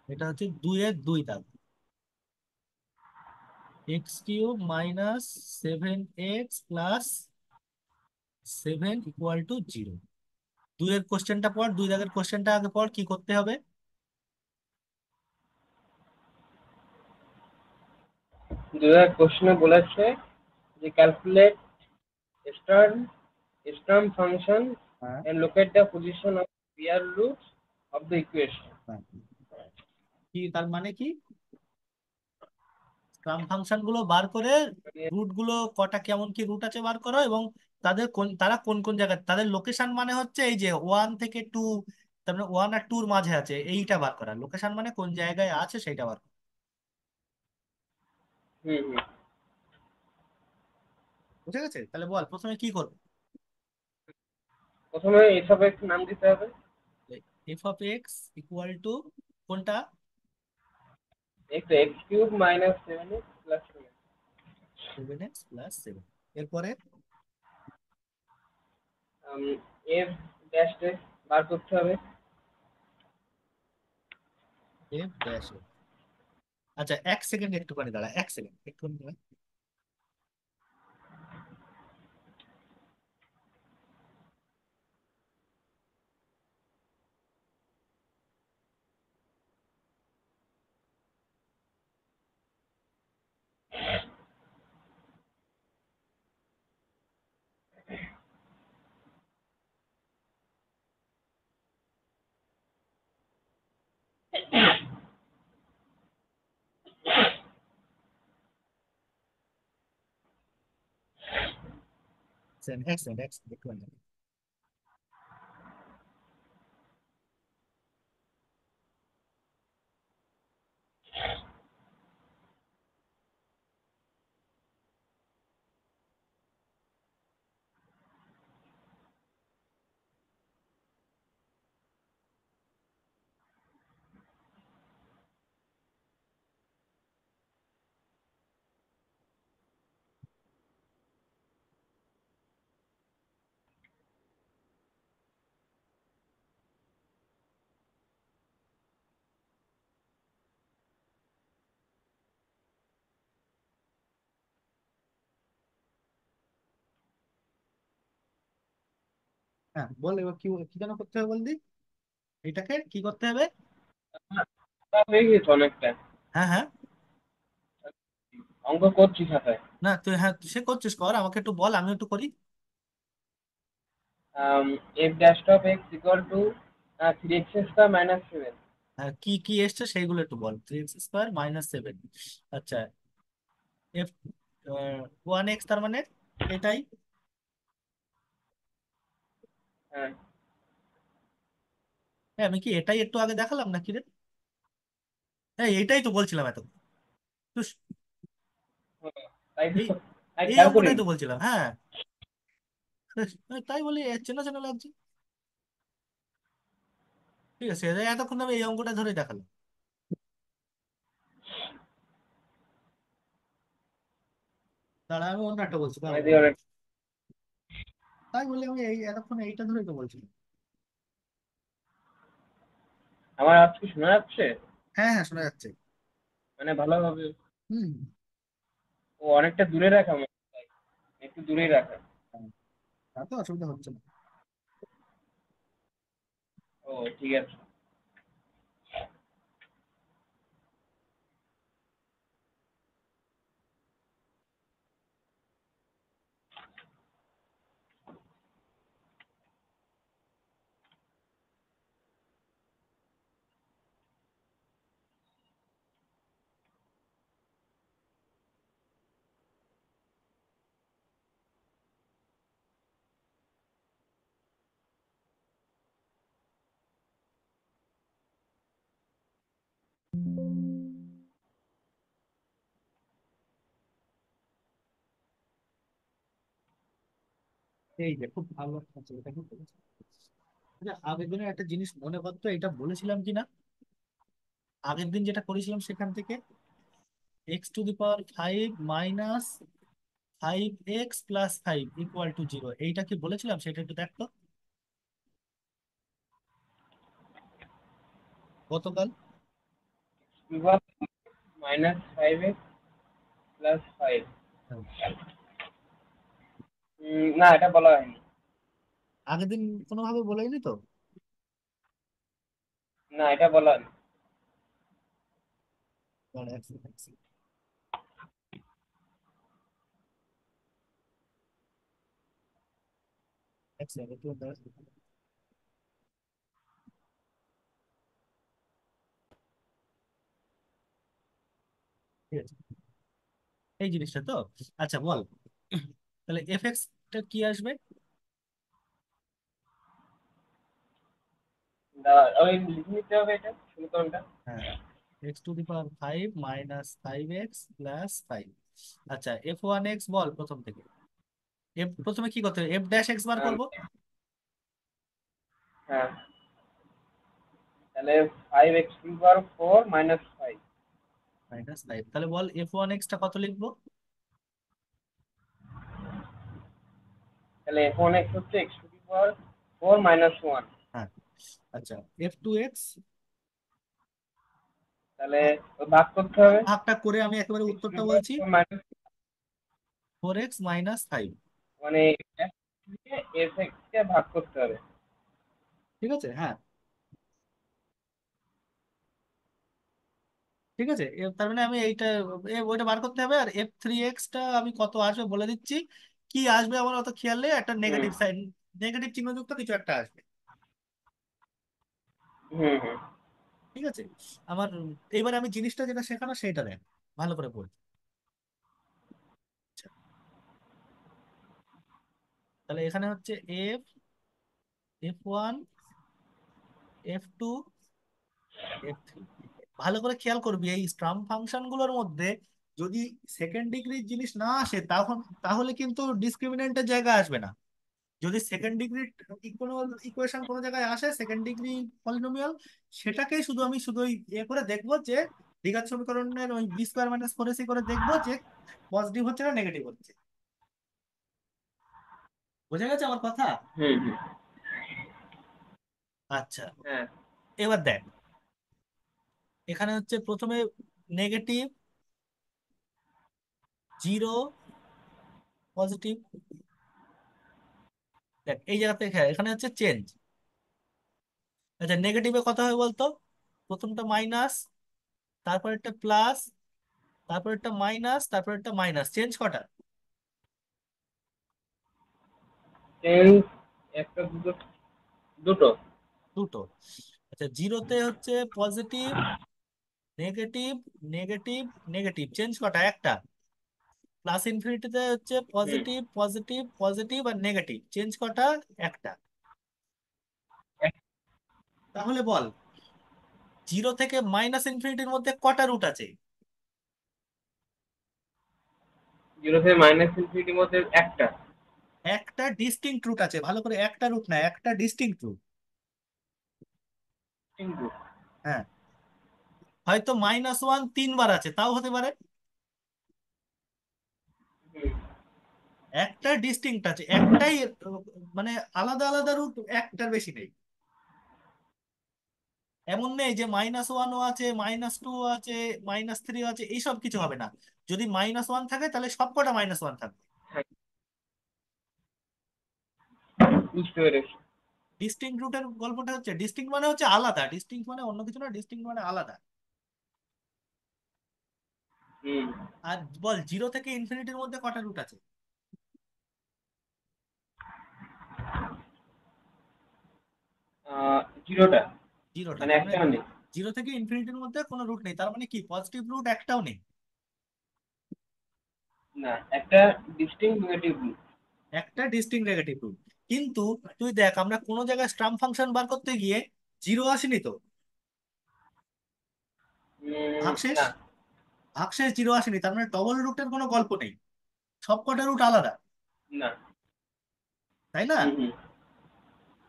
এটা হচ্ছে 2 এর 2 দাগ। x³ - 7x + 7 = 0। 2 এর কোশ্চেনটা পর, 2 দাগের কোশ্চেনটা আগে পর, কি করতে হবে? দুই কোশ্চেনে বলেছে যে ক্যালকুলেট স্টার্ন স্টার্ম ফাংশন হ্যাঁ, and locate the position of real roots of the equation. হ্যাঁ। কি তার মানে কি? ট্রাম ফাংশন গুলো বার করে, রুট গুলো কটা, কেমন কি রুট আছে বার করো, এবং তারা কোন কোন জায়গায়, তাদের লোকেশন মানে হচ্ছে এই যে 1 থেকে 2, তারপরে 1 আর 2-র মাঝে আছে, এইটা বার করা। লোকেশন মানে কোন জায়গায় আছে সেইটা বার করা। হুম, হুম। বুঝে গেছে? তাহলে বল প্রথমে কি করবো। প্রথমে এসব একটু নাম দিতে হবে। f(x) কোনটা? x³ - 7x + 7. 7x + 7। এরপরে f ড্যাশ ড্যাশ বার করতে হবে। f'। আচ্ছা, 1 সেকেন্ড একটুখানি দাঁড়া, 1 সেকেন্ড একটুখানি দাঁড়া। এক্সেলেন্ট এক্সেলেন্ট একটু আগে। হ্যাঁ বল, এবার কি কি যেন করতে হবে বলদি? এটাকে কি করতে হবে? হয়ে গেছে অনেকটা। হ্যাঁ হ্যাঁ। অঙ্ক করছি খাতায়। না তুই, হ্যাঁ তুই সে করছিস কর, আমাকে একটু বল আমি একটু করি। F dash of x equal to 3x² - 7। হ্যাঁ কি কি এসছে সেইগুলো একটু বল। 3x² - 7। আচ্ছা, এফ 1x তার মানে এটাই। হ্যাঁ, হ্যাঁ আমি কি এটাই একটু আগে দেখালাম নাকি রে? হ্যাঁ এইটাই তো বলছিলাম এত। তো তাই এই তো, আমি এই খেয়াল অঙ্কটাই করিনি। তো বলছিলাম, হ্যাঁ। তাই বলি চেনা চেনা লাগছে। ঠিক আছে, এতক্ষণ আমি এই অঙ্কটা ধরে দেখালাম। দাঁড়া আমি অন্য একটা বলছি, দাঁড়া আমি বলছি। দিয়ে তাই বলি আমি এই এতক্ষণ এইটা ধরেই তো বলছিলাম। আমার আজ কি শোনা যাচ্ছে? হ্যাঁ হ্যাঁ শোনা যাচ্ছে। মানে ভালোভাবে? হুম। ও অনেকটা দূরে রাখা একটু দূরেই রাখা। হ্যাঁ, তাতে অসুবিধা হচ্ছে না। ও ঠিক আছে। এই যে খুব ভালো আছে এটা কিন্তু। আচ্ছা আগের দিনের একটা জিনিস মনে করতো, এটা বলেছিলাম কিনা আগের দিন যেটা করেছিলাম সেখান থেকে। x⁵ এইটা কি বলেছিলাম সেটা একটু দেখতো গতকাল। বিভব -5x + 5। হ্যাঁ, না, এটা বলা হয়নি। আগের দিন কোনোভাবে বলেইনি তো। না, এটা বলা হয়নি। দাঁড়া, এক second, এক second, এক second, একটু দাঁড়া। ঠিক আছে, এই জিনিসটা তো। আচ্ছা বল, তাহলে টা কি আসবে? ওই লিখে নিতে হবে এটা সমীকরণটা। হ্যাঁ, x⁵ - 5x + 5। আচ্ছা f1x বল প্রথম থেকে। প্রথমে কি করতে হবে, f'(x) বার আম, করবো। হ্যাঁ, তাহলে 5x⁴ - 5। -5, তাহলে বল f1x টা কত লিখবো? তাহলে f1x হচ্ছে x⁴ - 1। হ্যাঁ। আচ্ছা f2x, তাহলে ওই ভাগ করতে হবে। ভাগটা করে আমি একেবারে উত্তরটা বলছি। Minus, 4x - 5। মানে f(x) কে ভাগ করতে হবে। ঠিক আছে, হ্যাঁ ঠিক আছে। তার মানে আমি এইটা ওইটা বার করতে হবে, আর f3x টা আমি কত আসবে বলে দিচ্ছি। কি আসবে আমার অত খেয়াল নেই, একটা হুম নেগেটিভ সাইন, নেগেটিভ চিহ্নযুক্ত কিছু একটা আসবে। হুম হুম। ঠিক আছে। আমার এবার আমি জিনিসটা যেটা শেখানো সেটা দেখ, ভালো করে পড়। তাহলে এখানে হচ্ছে F1, F2, F3। ভালো করে খেয়াল করবি এই স্টাম্প ফাংশন গুলোর মধ্যে যদি সেকেন্ড ডিগ্রির জিনিস না আসে তখন তাহলে কিন্তু ডিসক্রিমিনেন্টের জায়গা আসবে না। যদি সেকেন্ড ডিগ্রি ইকুয়েশন কোনো জায়গায় আসে, সেকেন্ড ডিগ্রি পলিনোমিয়াল, সেটাকেই শুধু আমি শুধু ওই করে দেখবো যে দ্বিঘাত সমীকরণের ওই b² - 4ac করে দেখবো যে পজিটিভ হচ্ছে না নেগেটিভ হচ্ছে। বোঝা গেছে আমার কথা? হুম হুম। আচ্ছা, হ্যাঁ। এবার দেখ, এখানে হচ্ছে প্রথমে নেগেটিভ, 0, পজিটিভ। দেখ এই জায়গাতে এখানে হচ্ছে চেঞ্জ। আচ্ছা, নেগেটিভে কত হবে বলতো? প্রথমটা মাইনাস, তারপর একটা প্লাস, তারপর একটা মাইনাস, তারপর একটা মাইনাস। চেঞ্জ কটা? চেঞ্জ একটা দুটো, দুটো। দুটো। আচ্ছা, জিরোতে হচ্ছে positive, negative, negative, negative. Change কটা? একটা। প্লাস ইনফিনিটিতে হচ্ছে হুম। পজিটিভ, পজিটিভ, পজিটিভ আর নেগেটিভ। চেঞ্জ কটা? একটা। এক- তাহলে বল, জিরো থেকে মাইনাস ইনফিনিটির মধ্যে কটা রুট আছে? জিরো থেকে মাইনাস ইনফিনিটির মধ্যে একটা। একটা ডিস্টিংক্ট রুট আছে। ভালো করে, একটা রুট না, একটা ডিস্টিংক্ট রুট। কিন্তু হ্যাঁ, হয়তো -1 3 বার আছে, তাও হতে পারে। হুম। একটা ডিস্টিংক্ট আছে, একটাই, মানে আলাদা আলাদা রুট একটার বেশি নেই। এমন নেই যে -1ও আছে, -2 আছে, -3 আছে, এইসব কিছু হবে না। যদি -1 থাকে তাহলে সবকটা -1 থাকবে। হ্যাঁ, বুঝতে পেরেছি। ডিস্টিংক্ট রুটের গল্পটা হচ্ছে, ডিস্টিংক্ট মানে হচ্ছে আলাদা, ডিস্টিংক্ট মানে অন্য কিছু না, ডিস্টিংক্ট মানে আলাদা। হুম। আর বল, জিরো থেকে ইনফিনিটির মধ্যে কটা রুট আছে? জিরোটা। জিরোটা। মানে তার মানে একটাও নেই। জিরো থেকে ইনফিনিটির মধ্যে কোনো রুট নেই, তার মানে কি পজিটিভ রুট একটাও নেই। না, একটা ডিস্টিংক্ট নেগেটিভ রুট। একটা ডিস্টিংক্ট নেগেটিভ রুট। কিন্তু তুই দেখ, আমরা কোনো জায়গায় স্টাম্প ফাংশন বার করতে গিয়ে জিরো আসেনি তো। ভাগশেষ, না। ভাগশেষ জিরো আসেনি, তার মানে ডবল রুটের কোনো গল্প নেই। সবকটা রুট আলাদা, না। তাই না? হুম হুম।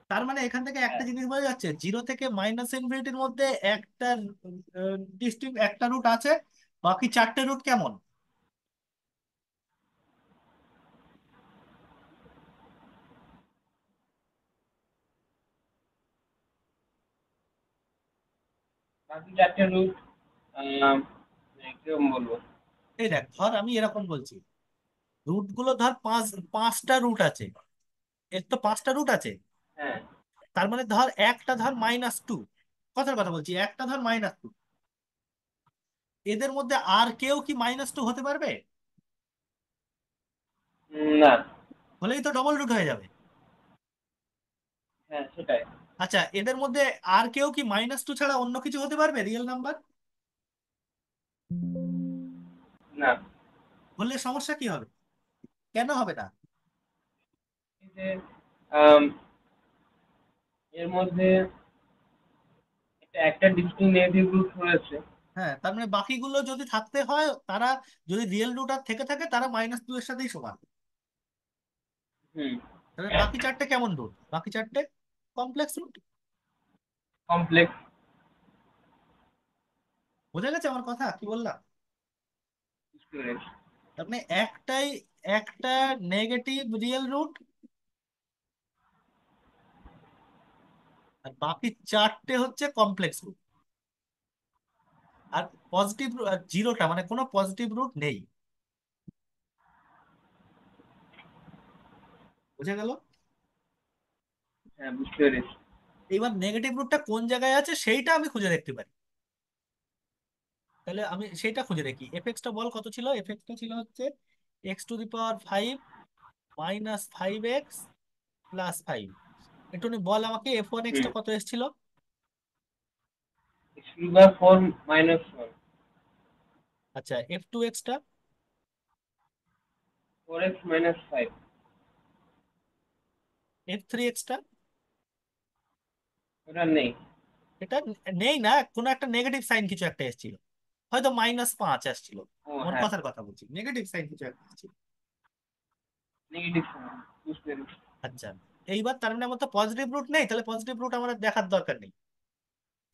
তার মানে এখান থেকে একটা হ্যাঁ। জিনিস বোঝা যাচ্ছে, জিরো থেকে মাইনাস ইনফিনিটির মধ্যে একটা ডিস্টিংক্ট একটা রুট আছে, বাকি চারটে রুট কেমন? বাকি চারটে রুট কিরকম বলবো? এই দেখ, ধর আমি এরকম বলছি, রুট গুলো ধর পাঁচটা রুট আছে। এর তো পাঁচটা রুট আছে। হ্যাঁ। তার মানে ধর একটা ধর -2, কথার কথা বলছি, একটা ধর -2। এদের মধ্যে আর কেউ কি -2 হতে পারবে? না। হলেই তো ডবল রুট হয়ে যাবে। হ্যাঁ, সেটাই। আচ্ছা, এদের মধ্যে আর কেউ কি -2 ছাড়া অন্য কিছু হতে পারবে রিয়েল নাম্বার? না। হলে সমস্যা কি হবে? কেন হবে না? এই যে আম, এর মধ্যে একটা ডিস্টিংক্ট নেগেটিভ রুট রয়েছে। হ্যাঁ, তার মানে বাকিগুলো যদি থাকতে হয়, তারা যদি রিয়েল রুট আর থেকে থাকে, তারা -2 এর সাথেই সমান। হুম। তাহলে বাকি চারটে কেমন রুট? বাকি চারটে কমপ্লেক্স রুট। কমপ্লেক্স। বোঝা গেছে আমার কথা কি বললাম? বুঝতে পেরেছি। তার মানে একটাই, একটা নেগেটিভ রিয়েল রুট, আর বাকি চারটে হচ্ছে কমপ্লেক্স রুট। আর পজিটিভ, জিরোটা মানে কোনো পজিটিভ রুট নেই। বুঝা গেল? হ্যাঁ, বুঝতে পেরেছি। এবার নেগেটিভ রুটটা কোন জায়গায় আছে সেইটা আমি খুঁজে দেখতে পারি। তাহলে আমি সেইটা খুঁজে দেখি। এফএক্সটা বল কত ছিল? এফএক্সটা ছিল হচ্ছে x⁵ -5x +5। একটু বল আমাকে, F1 টা হুম। কত এসেছিল? x⁴ -1। আচ্ছা, F2 টা? 4x - 5। f3 extra. ওটা নেই। এটা নেই না, কোনো একটা নেগেটিভ সাইন কিছু একটা এসেছিল, হয়তো -5 আসছিল। ও মোট হ্যাঁ, কথার কথা বলছি, নেগেটিভ সাইন কিছু একটা এসেছিল। নেগেটিভ, বুঝতে পেরেছি। আচ্ছা, এইবার তার মানে আমার তো পজিটিভ রুট নেই, তাহলে পজিটিভ রুট আমার আর দেখার দরকার নেই।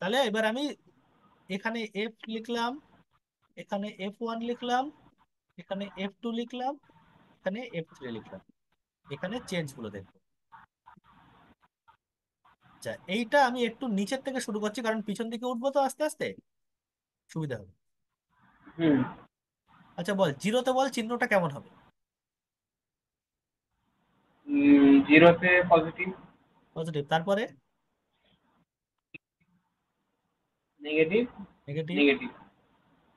তাহলে এবার আমি এখানে এফ লিখলাম, এখানে f1 লিখলাম, এখানে f2 লিখলাম, এখানে f3 লিখলাম, এখানে চেঞ্জ গুলো দেখবো। আচ্ছা, এইটা আমি একটু নিচের থেকে শুরু করছি, কারণ পিছন দিকে উঠবো তো আস্তে আস্তে সুবিধা হবে। হুম। আচ্ছা বল, জিরোতে বল চিহ্নটা কেমন হবে? জিরোতে পজিটিভ। পজিটিভ, তারপরে নেগেটিভ। Negative, negative.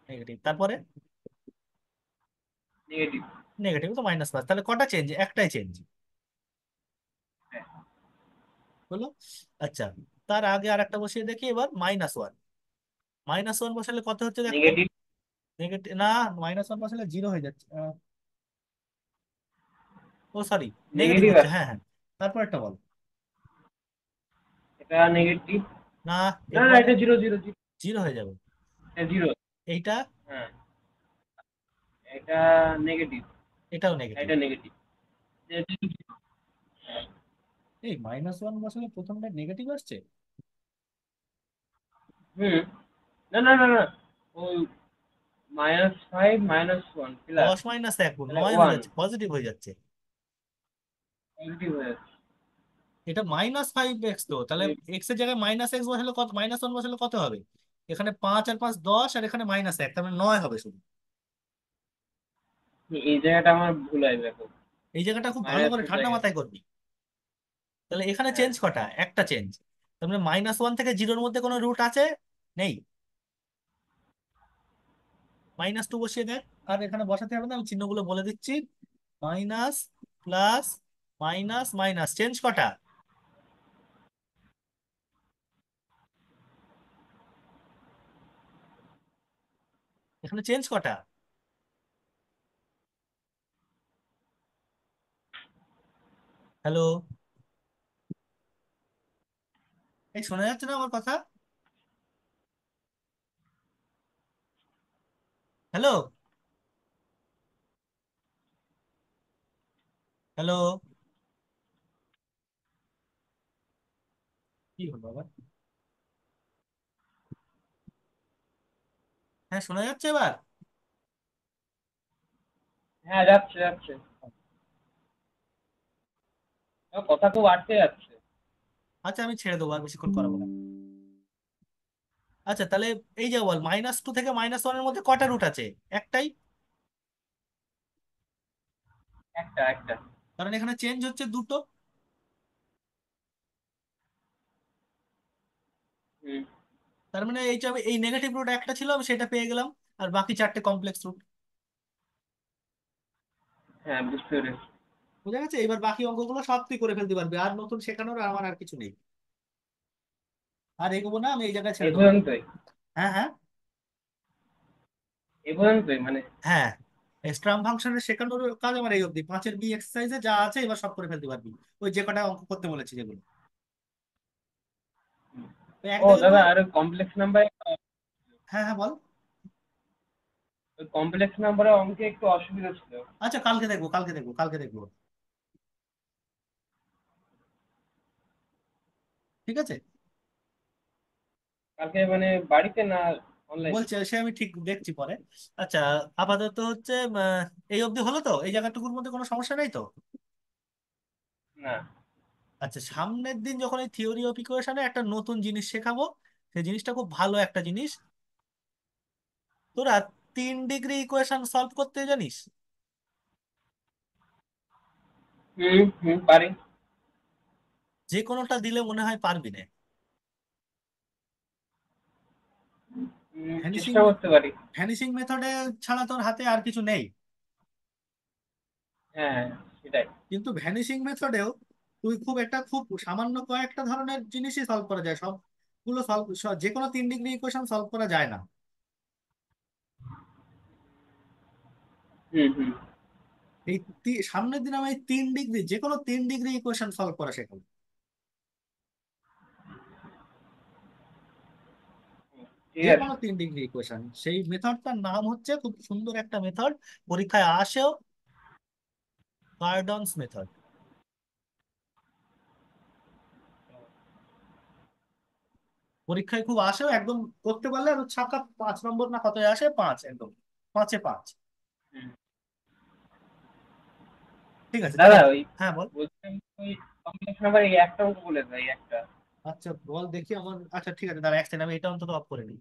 নেগেটিভ, তারপরে নেগেটিভ। নেগেটিভ তো -5, তাহলে কটা চেঞ্জ? একটাই চেঞ্জ হলো। আচ্ছা, তার আগে আর একটা বসিয়ে দেখি এবার, -1। -1 বসালে কত হচ্ছে দেখতো? নেগেটিভ। নেগেটিভ না, -1 বসালে জিরো হয়ে যাচ্ছে। ও সরি, নেগেটিভ নেগেটিভ হচ্ছে, আছে। হ্যাঁ হ্যাঁ। তারপর একটা বল। এটা নেগেটিভ। না, না এফ না, ওয়ানে এটা জিরো জিরো জিরো। জিরো হয়ে যাবে। এটা জিরো। এইটা, হ্যাঁ, এটা নেগেটিভ। এটাও নেগেটিভ। এটা নেগেটিভ। এই -1 বসালে প্রথমটা নেগেটিভ আসছে। হুম। না না না না, ওই -5 -1 প্লাস 10 - 1 তাহলে 9 হয়ে ওয়ান যাচ্ছে, পজিটিভ হয়ে যাচ্ছে। পজিটিভ হয়ে যাচ্ছে। এটা -5x, তো তাহলে এক্স এর জায়গায় -x বসালে কত, -1 বসালে কত হবে? এখানে 5 আর 5 10, আর এখানে -1, তার মানে 9 হবে শুধু। এই জায়গাটা আমার ভুল হয় দেখো। এই জায়গাটা খুব ভালো করে মাইনাসের ঠান্ডা জায়গায়। মাথায় করবি। তাহলে এখানে হ্যাঁ। চেঞ্জ কটা? একটা চেঞ্জ। তার মানে -1 থেকে জিরোর মধ্যে কোনো রুট আছে? নেই। -2 বসিয়ে দেখ। আর এখানে বসাতে হবে না, আমি চিহ্নগুলো বলে দিচ্ছি। Minus, plus, minus, minus, change কটা? এখানে চেঞ্জ কটা? হ্যালো, এই শোনা যাচ্ছে না আমার কথা? হ্যালো, হ্যালো, কি হলো আবার? হ্যাঁ, শোনা যাচ্ছে এবার? হ্যাঁ, যাচ্ছে যাচ্ছে। কথা খুব আটকে যাচ্ছে। আচ্ছা, আমি ছেড়ে দেবো, আর বেশিক্ষণ করাবো না। আচ্ছা তাহলে এই যে বল, -2 থেকে -1 এর মধ্যে কটা রুট আছে? একটাই। একটা একটা। কারণ এখানে চেঞ্জ হচ্ছে দুটো। হুম। তার মানে এই যে এই নেগেটিভ রুট একটা ছিল, আমি সেটা পেয়ে গেলাম, আর বাকি চারটে কমপ্লেক্স রুট। হ্যাঁ, বুঝতে পেরেছি। বুঝা গেছে? এবার বাকি অঙ্কগুলো সব তুই করে ফেলতে পারবি, আর নতুন শেখানোর আমার আর কিছু নেই। আর এগোবো না, আমি এই জায়গায় এই ছেড়ে দেবো। পর্যন্তই। হ্যাঁ হ্যাঁ। এই পর্যন্তই মানে। হ্যাঁ, স্ট্রাম ফাংশনের শেখানোর কাজ আমার এই অবধি, 5-এর বি এক্সারসাইজে যা আছে এবার সব করে ফেলতে পারবি। ওই যে কটা অঙ্ক করতে বলেছি যেগুলো, তো এক ও দাগের দাদা, গুলো। আর কমপ্লেক্স নাম্বার, হ্যাঁ হ্যাঁ বল। ওই কমপ্লেক্স নাম্বারের অঙ্কে একটু অসুবিধা ছিল। আচ্ছা, কালকে দেখবো, কালকে দেখবো, কালকে দেখবো। ঠিক আছে। কালকে মানে বাড়িতে না অনলাইনে? বলছে সে, আমি ঠিক দেখছি পরে। আচ্ছা, আপাতত হচ্ছে এই অবধি হলো তো? এই জায়গাটুকুর মধ্যে কোনো সমস্যা নেই তো? না। আচ্ছা, সামনের দিন যখন এই থিওরি অফ ইকুয়েশনে একটা নতুন জিনিস শেখাবো, সেই জিনিসটা খুব ভালো একটা জিনিস। তোরা 3 ডিগ্রি ইকুয়েশন সলভ করতে জানিস? হুম হুম, পারি। যে কোনোটা দিলে মনে হয় পারবি না। ভ্যানিসিং চেষ্টা করতে পারি। ভ্যানিসিং মেথডে ছাড়া তোর হাতে আর কিছু নেই। হ্যাঁ, সেটাই। কিন্তু ভ্যানিসিং মেথডেও তুই খুব সামান্য কয়েকটা ধরনের জিনিসই সলভ করা যায়, সবগুলো সলভ, যে কোনো 3 ডিগ্রি ইকুয়েশন সলভ করা যায় না। হুম হুম। এই সামনের দিন আমি 3 ডিগ্রি, যে কোনো 3 ডিগ্রি ইকুয়েশন সলভ করা শেখাবো। ঠিক যে আছে। কোনো 3 ডিগ্রি ইকুয়েশন, সেই মেথডটার নাম হচ্ছে, খুব সুন্দর একটা মেথড, পরীক্ষায় আসেও, কার্ডনস মেথড। পরীক্ষায় খুব আসেও, একদম করতে পারলে আর ছাকা 5 নম্বর না কত আসে, 5 একদম, 5-এ 5। হুম। ঠিক আছে তাহলে। দাদা ওই হ্যাঁ বল। বলছিলাম, ওই কম্বিনেশন আবার এই একটা অঙ্ক বলে দেয় একটা। আচ্ছা বল দেখি আমার, আচ্ছা ঠিক আছে দাঁড়া, এক সেকেন্ড আমি এটা অন্তত অফ করে নিই।